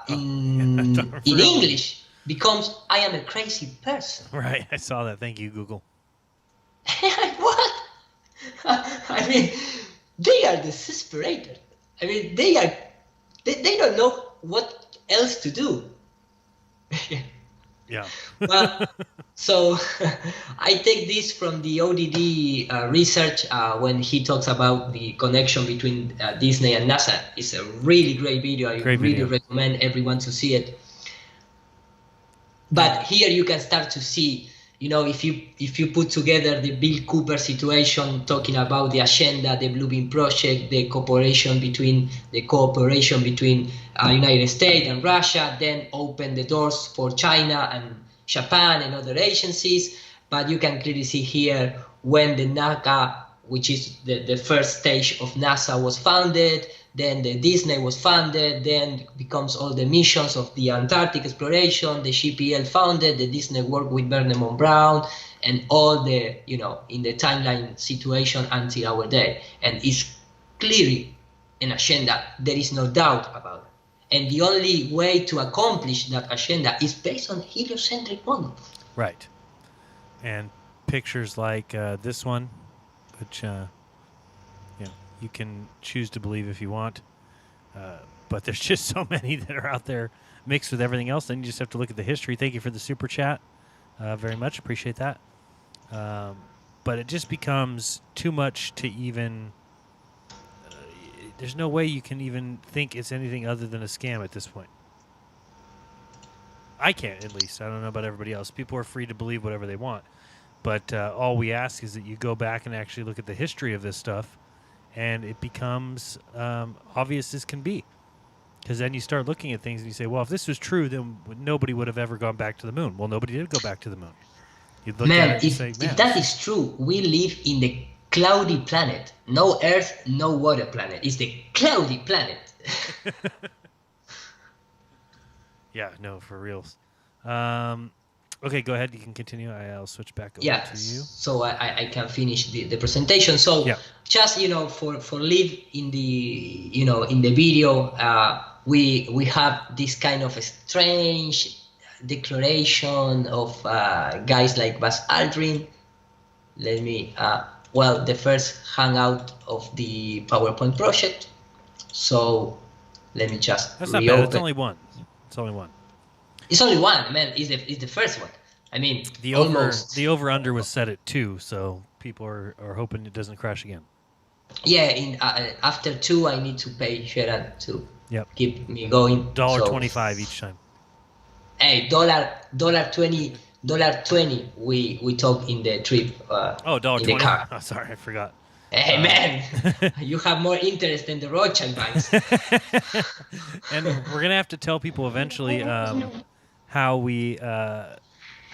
S7: in English, becomes I am a crazy person.
S6: Right, I saw that. Thank you, Google.
S7: What? I mean, they are desperate. I mean, they don't know what else to do.
S6: Yeah.
S7: Well, so I take this from the ODD research when he talks about the connection between Disney and NASA. It's a really great video. I really recommend everyone to see it. But here you can start to see, you know, if you put together the Bill Cooper situation, talking about the agenda, the Bluebeam project, the cooperation between United States and Russia, then open the doors for China and Japan and other agencies. But you can clearly see here when the NACA, which is the first stage of NASA, was founded, then the Disney was funded, then becomes all the missions of the Antarctic exploration, the GPL founded, the Disney worked with Vernon Brown, and all the, in the timeline situation until our day. And it's clearly an agenda, there is no doubt about it. And the only way to accomplish that agenda is based on heliocentric model.
S6: Right. And pictures like this one, which you can choose to believe if you want, but there's just so many that are out there mixed with everything else. Then you just have to look at the history. Thank you for the super chat, very much appreciate that. But it just becomes too much to even. There's no way you can even think it's anything other than a scam at this point. I can't, at least. I don't know about everybody else. People are free to believe whatever they want. But all we ask is that you go back and actually look at the history of this stuff, and it becomes obvious as can be. Because then you start looking at things and you say, well, if this was true, then nobody would have ever gone back to the moon. Well, nobody did go back to the moon. You'd look at it and say,
S7: if that is true, we live in the cloudy planet. No Earth, no water planet. It's the cloudy planet.
S6: Yeah, no, for reals. Okay, go ahead. You can continue. I'll switch back over to you.
S7: So I can finish the presentation. So just for live in the in the video, we have this kind of a strange declaration of guys like Buzz Aldrin. Let me the first hangout of the PowerPoint project. So let me just
S6: That's not bad. It's only one. It's only one.
S7: It's only one, man. It's the first one. I mean,
S6: the over under was set at 2, so people are hoping it doesn't crash again.
S7: Yeah, after 2, I need to pay Sheran to keep me going.
S6: $1.25 each time.
S7: Hey, $1.20. We talk in the trip.
S6: $1.20.
S7: In the car.
S6: Oh, sorry, I forgot.
S7: Hey man, you have more interest than the Rothschild banks.
S6: And we're gonna have to tell people eventually how we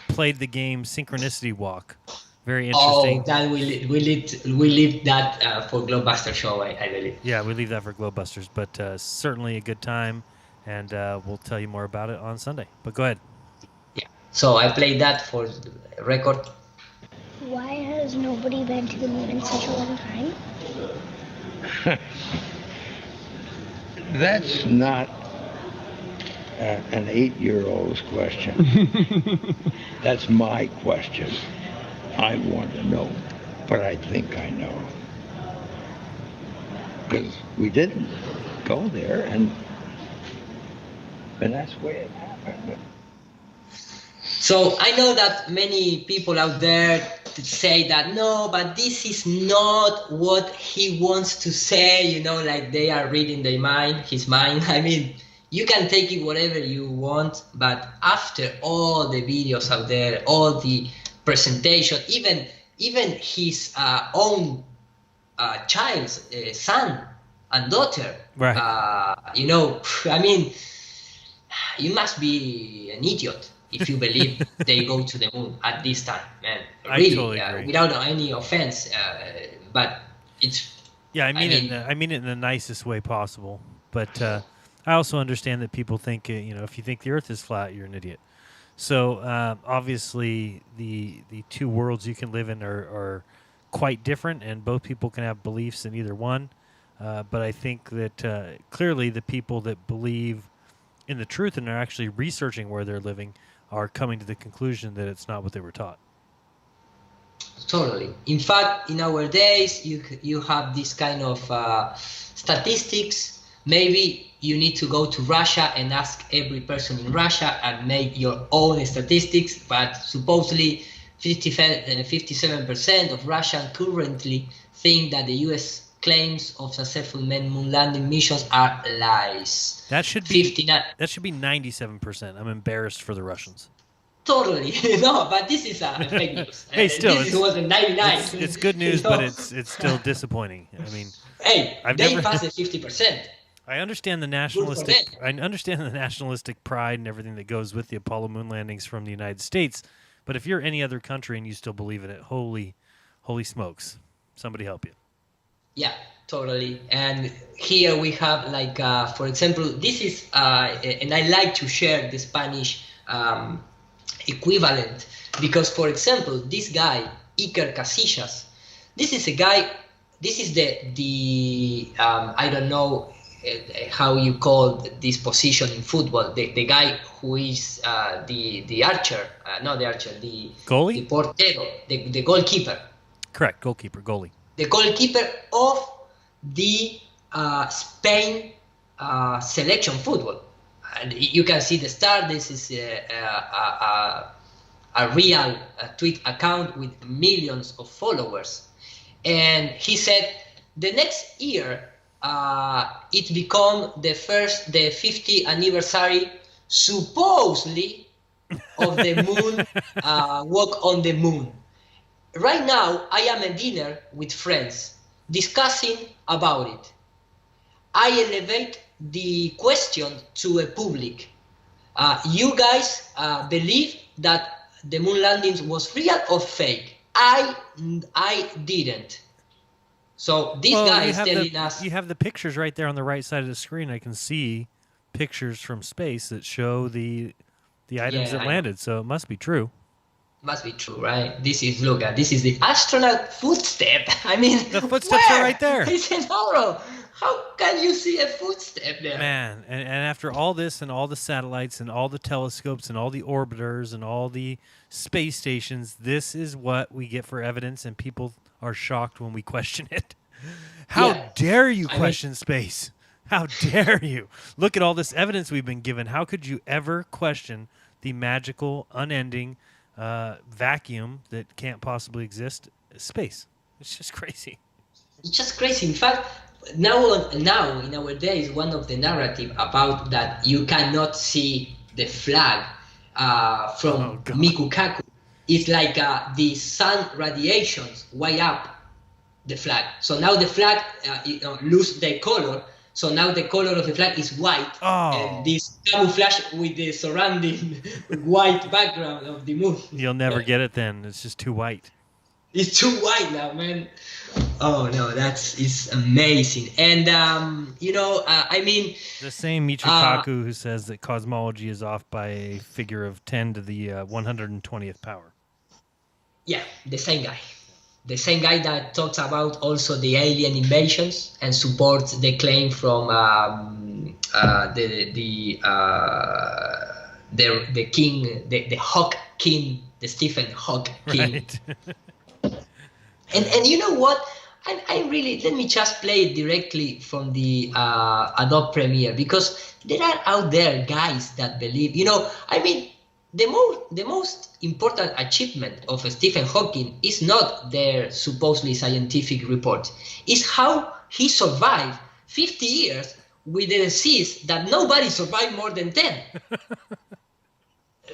S6: played the game Synchronicity Walk. Very interesting.
S7: Oh, that we leave that for Globebuster show, I believe.
S6: Yeah, we leave that for Globebusters, but certainly a good time, and we'll tell you more about it on Sunday. But go ahead.
S7: Yeah. So I played that for the record.
S9: Why has nobody been to the moon in such a long time?
S19: That's not an 8-year-old's question. That's my question. I want to know, but I think I know. Because we didn't go there, and that's the way it happened.
S7: So I know that many people out there say that, no, but this is not what he wants to say, like they are reading his mind. I mean, you can take it whatever you want, but after all the videos out there, all the presentation, even his own child's son and daughter,
S6: right.
S7: I mean, you must be an idiot if you believe they go to the moon at this time, man. Really,
S6: totally agree.
S7: Without any offense, but it's.
S6: Yeah, I mean it in the nicest way possible. But I also understand that people think, if you think the Earth is flat, you're an idiot. So obviously, the two worlds you can live in are quite different, and both people can have beliefs in either one. But I think that clearly the people that believe in the truth and are actually researching where they're living are coming to the conclusion that it's not what they were taught.
S7: Totally. In fact, in our days, you have this kind of statistics. Maybe you need to go to Russia and ask every person in Russia and make your own statistics, but supposedly 57% of Russians currently think that the U.S. claims of successful moon landing missions are lies.
S6: That should be 59. That should be 97%. I'm embarrassed for the Russians.
S7: Totally, no, but this is fake news.
S6: Hey, still,
S7: this was a 99.
S6: It's good news, but it's still disappointing. I mean,
S7: they passed the 50%.
S6: I understand the nationalistic. I understand the nationalistic pride and everything that goes with the Apollo moon landings from the United States. But if you're any other country and you still believe in it, holy smokes! Somebody help you.
S7: Yeah, totally. And here we have, like, for example, this is, and I like to share the Spanish equivalent, because, for example, this guy, Iker Casillas, this is a guy, this is the I don't know how you call this position in football, the guy who is the archer, not the archer, the
S6: goalie,
S7: the portero, the goalkeeper.
S6: Correct, goalkeeper, goalie.
S7: The goalkeeper of the Spain selection football. And you can see the star. This is a real tweet account with millions of followers. And he said the next year it become the 50th anniversary, supposedly, of the moon walk on the moon. Right now, I am at dinner with friends discussing about it. I elevate the question to a public. You guys believe that the moon landings was real or fake? I didn't. So this guy is telling us.
S6: You have the pictures right there on the right side of the screen. I can see pictures from space that show the items that landed. So it must be true.
S7: Must be true, right? This is, look at, this is the astronaut footstep. I mean,
S6: the footsteps are right there.
S7: It's in horror. How can you see a footstep there?
S6: Man, and after all this and all the satellites and all the telescopes and all the orbiters and all the space stations, this is what we get for evidence, and people are shocked when we question it. How dare you question space? How dare you? Look at all this evidence we've been given. How could you ever question the magical, unending vacuum that can't possibly exist? Space. It's just crazy.
S7: It's just crazy. In fact, now in our days, one of the narrative about that you cannot see the flag from Miku Kaku is like the sun radiations way up the flag. So now the flag lose the color. So now the color of the flag is white. And this camouflage with the surrounding white background of the moon.
S6: You'll never get it then. It's just too white.
S7: It's too white now, man. Oh no, it's amazing. And I mean,
S6: the same Michio Kaku who says that cosmology is off by a figure of 10 to the 120th power.
S7: Yeah, the same guy. The same guy that talks about also the alien invasions and supports the claim from the king, the Hawk King, the Stephen Hawk King.
S6: Right.
S7: And you know what? I really, let me just play it directly from the Adobe Premiere, because there are out there guys that believe, I mean, the most important achievement of Stephen Hawking is not their supposedly scientific report. It's how he survived 50 years with a disease that nobody survived more than 10.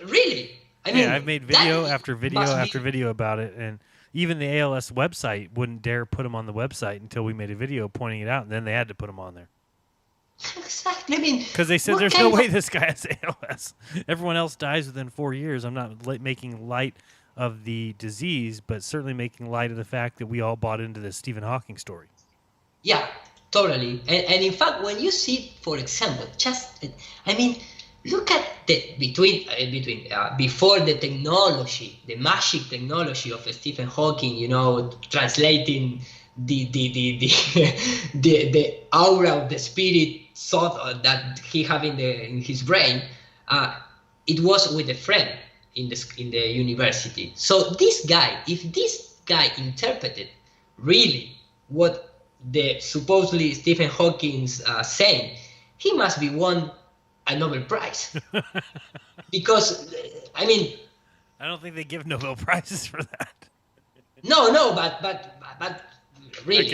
S7: Really? I mean,
S6: I've made video after video after video about it, and even the ALS website wouldn't dare put them on the website until we made a video pointing it out, and then they had to put them on there.
S7: Exactly. I mean,
S6: because they said there's no way this guy has ALS. Everyone else dies within 4 years. I'm not making light of the disease, but certainly making light of the fact that we all bought into this Stephen Hawking story.
S7: Yeah, totally. And in fact, when you see, for example, look at the before the technology, the magic technology of Stephen Hawking, translating the aura of the spirit thought that he had in his brain, it was with a friend in the university. So if this guy interpreted really what the supposedly Stephen Hawking's saying, he must be won a Nobel Prize. Because I mean,
S6: I don't think they give Nobel Prizes for that.
S7: No, but really,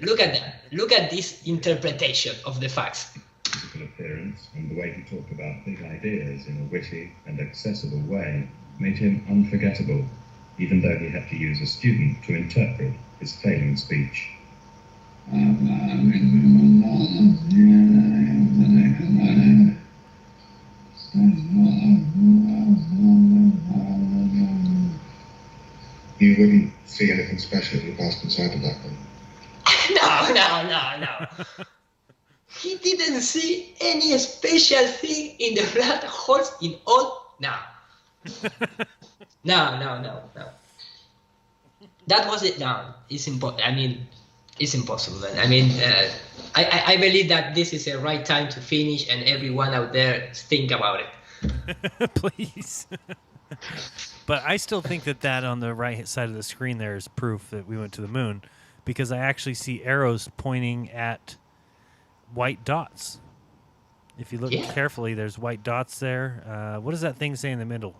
S7: look at that. Look at this interpretation of the facts.
S10: Physical appearance and the way he talked about big ideas in a witty and accessible way made him unforgettable, even though he had to use a student to interpret his failing speech. You wouldn't see anything special if you passed inside the black hole.
S7: No. He didn't see any special thing in the black holes in all. No. That was it. No, it's impossible. I mean, it's impossible, man. I mean, I believe that this is the right time to finish, and everyone out there think about it.
S6: Please. But I still think that on the right side of the screen there is proof that we went to the moon, because I actually see arrows pointing at white dots. If you look carefully, there's white dots there. What does that thing say in the middle?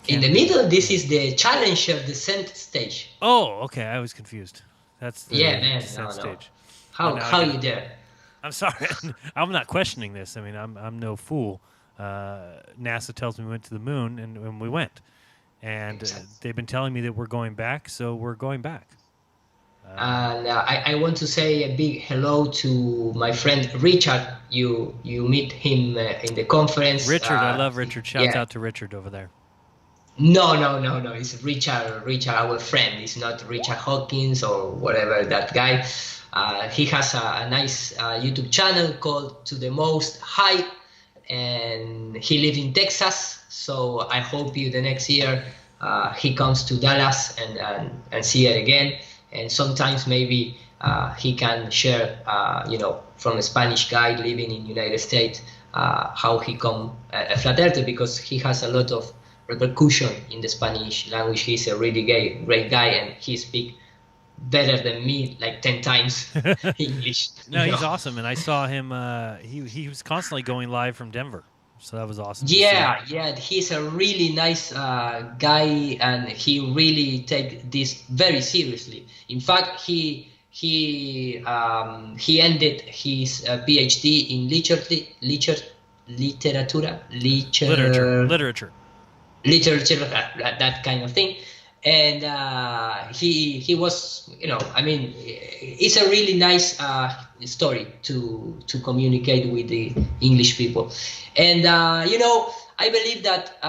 S7: In the middle, this is the Challenger descent stage.
S6: Oh, okay. I was confused. That's the descent stage.
S7: How you dare?
S6: I'm sorry. I'm not questioning this. I mean, I'm no fool. NASA tells me we went to the moon, and we went. And they've been telling me that we're going back, so we're going back.
S7: And I want to say a big hello to my friend Richard. You meet him in the conference.
S6: Richard, I love Richard. Shouts out to Richard over there.
S7: No. It's Richard, our friend. It's not Richard Hawkins or whatever that guy. He has a nice YouTube channel called To the Most High, and he lives in Texas. So I hope the next year he comes to Dallas and see it again. And sometimes maybe he can share, from a Spanish guy living in United States, how he come a flat earther, because he has a lot of repercussion in the Spanish language. He's a really great guy, and he speaks better than me, like 10 times English.
S6: No, he's awesome, and I saw him. He was constantly going live from Denver, so that was awesome.
S7: Yeah, he's a really nice guy, and he really take this very seriously. In fact, he ended his PhD in literature, that kind of thing. And he was, it's a really nice story to communicate with the English people. And, I believe that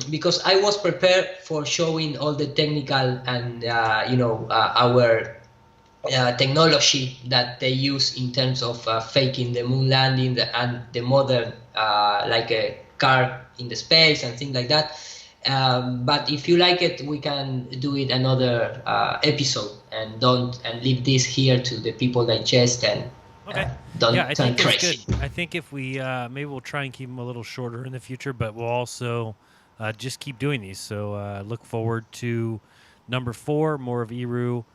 S7: because I was prepared for showing all the technical and, our technology that they use in terms of faking the moon landing and the modern, like a car in the space and things like that. But if you like it, we can do it another episode, and leave this here to the people digest and don't turn crazy.
S6: Good. I think if we maybe we'll try and keep them a little shorter in the future, but we'll also just keep doing these. So look forward to number 4, more of Iru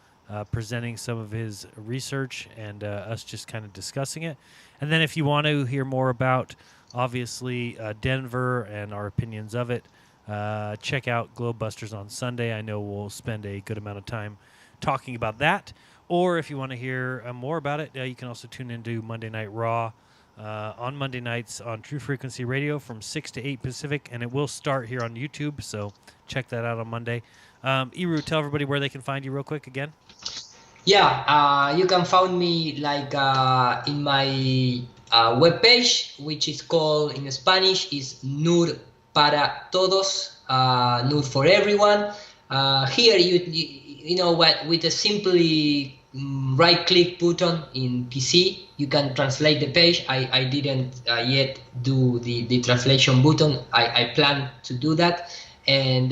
S6: presenting some of his research and us just kind of discussing it. And then if you want to hear more about, obviously, Denver and our opinions of it, check out Globebusters on Sunday. I know we'll spend a good amount of time talking about that. Or if you want to hear more about it, you can also tune into Monday Night Raw on Monday nights on True Frequency Radio from 6 to 8 Pacific, and it will start here on YouTube, so check that out on Monday. Iru, tell everybody where they can find you real quick again.
S7: Yeah, you can find me in my webpage, which is called in Spanish is Nur para Todos, Nur for everyone. Here you know what, with a simply right-click button in PC, you can translate the page. I didn't yet do the translation button. I plan to do that, and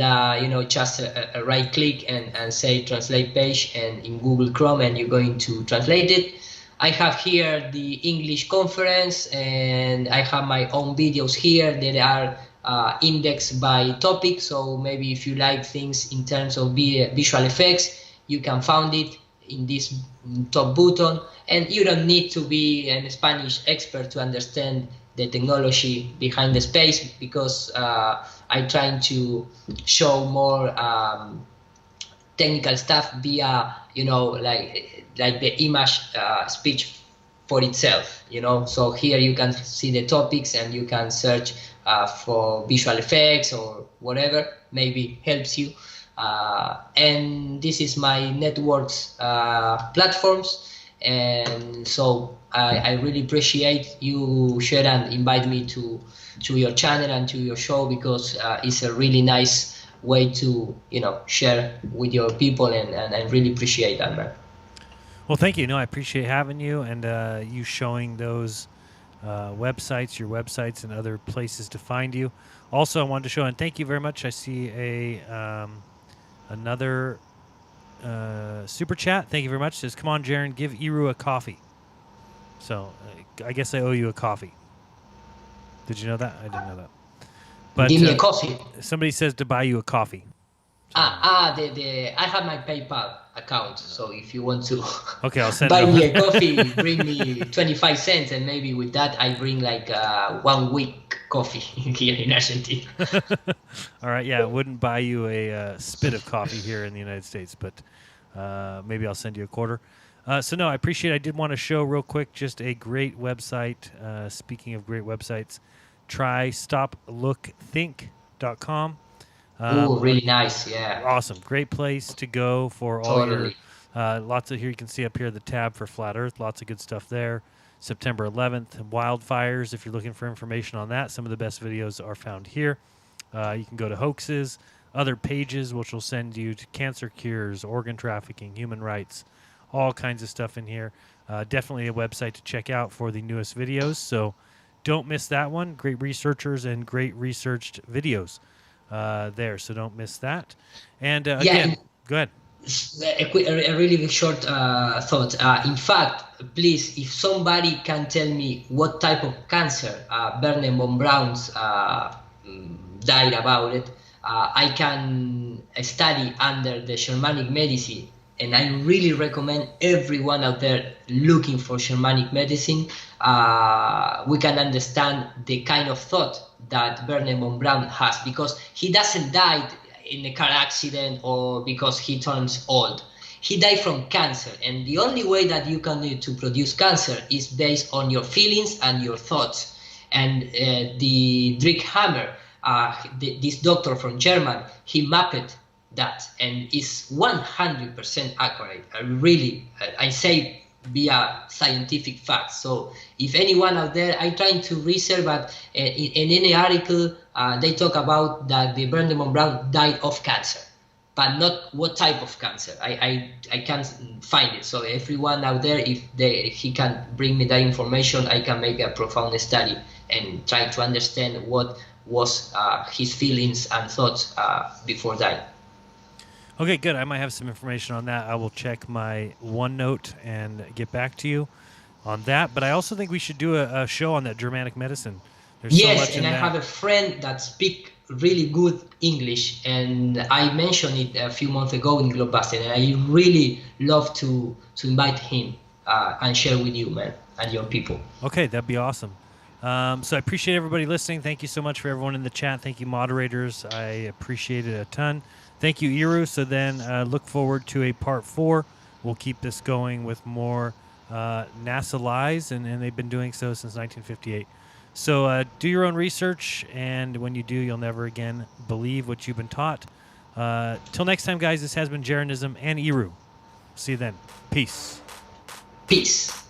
S7: just a right-click and say translate page, and in Google Chrome, and you're going to translate it. I have here the English conference, and I have my own videos here that are indexed by topic. So maybe if you like things in terms of visual effects, you can find it in this top button. And you don't need to be a Spanish expert to understand the technology behind the space, because I'm trying to show more technical stuff via, like the image speech for itself, So here you can see the topics, and you can search for visual effects or whatever maybe helps you. And this is my network's platforms. And so I really appreciate you, Sharon, invite me to your channel and to your show, because it's a really nice way to, share with your people, and I really appreciate that, man.
S6: Well, thank you. No, I appreciate having you and you showing those websites, your websites, and other places to find you. Also, I wanted to show, and thank you very much. I see another super chat. Thank you very much. It says, come on, Jaron, give Iru a coffee. So I guess I owe you a coffee. Did you know that? I didn't know that. But
S7: give me a coffee.
S6: Somebody says to buy you a coffee.
S7: I have my PayPal account, so if you want to
S6: I'll send
S7: buy me a coffee, bring me 25 cents, and maybe with that I bring like 1 week coffee here in Argentina.
S6: All right, yeah, I wouldn't buy you a spit of coffee here in the United States, but maybe I'll send you a quarter. So no, I appreciate it. I did want to show real quick just a great website. Speaking of great websites, trystoplookthink.com.
S7: Oh, really nice, yeah.
S6: Awesome. Great place to go for all your, lots of, here you can see up here the tab for Flat Earth, lots of good stuff there. September 11th, wildfires, if you're looking for information on that, some of the best videos are found here. You can go to hoaxes, other pages, which will send you to cancer cures, organ trafficking, human rights, all kinds of stuff in here. Definitely a website to check out for the newest videos, so don't miss that one. Great researchers and great researched videos. There, so don't miss that. And again, go ahead.
S7: A really short thought. In fact, please, if somebody can tell me what type of cancer Werner von Braun's died about it, I can study under the shamanic medicine. And I really recommend everyone out there looking for shamanic medicine. We can understand the kind of thought that Werner von Braun has, because he doesn't die in a car accident or because he turns old. He died from cancer, and the only way that you can do to produce cancer is based on your feelings and your thoughts. And the Dietrich Hammer, this doctor from Germany, he mapped that and is 100% accurate. I say via scientific facts. So if anyone out there, I'm trying to research, but in any article they talk about that the Werner von Braun died of cancer, but not what type of cancer. I can't find it. So everyone out there, if he can bring me that information, I can make a profound study and try to understand what was his feelings and thoughts before dying.
S6: Okay, good. I might have some information on that. I will check my OneNote and get back to you on that. But I also think we should do a show on that Germanic medicine. There's so much in
S7: I have a friend that speaks really good English, and I mentioned it a few months ago in Globbuster, and I really love to invite him and share with you, man, and your people.
S6: Okay, that'd be awesome. So I appreciate everybody listening. Thank you so much for everyone in the chat. Thank you, moderators. I appreciate it a ton. Thank you, Iru. So then look forward to a part 4. We'll keep this going with more NASA lies, and they've been doing so since 1958. So do your own research, and when you do, you'll never again believe what you've been taught. Till next time, guys, this has been Jeranism and Iru. See you then. Peace.
S7: Peace.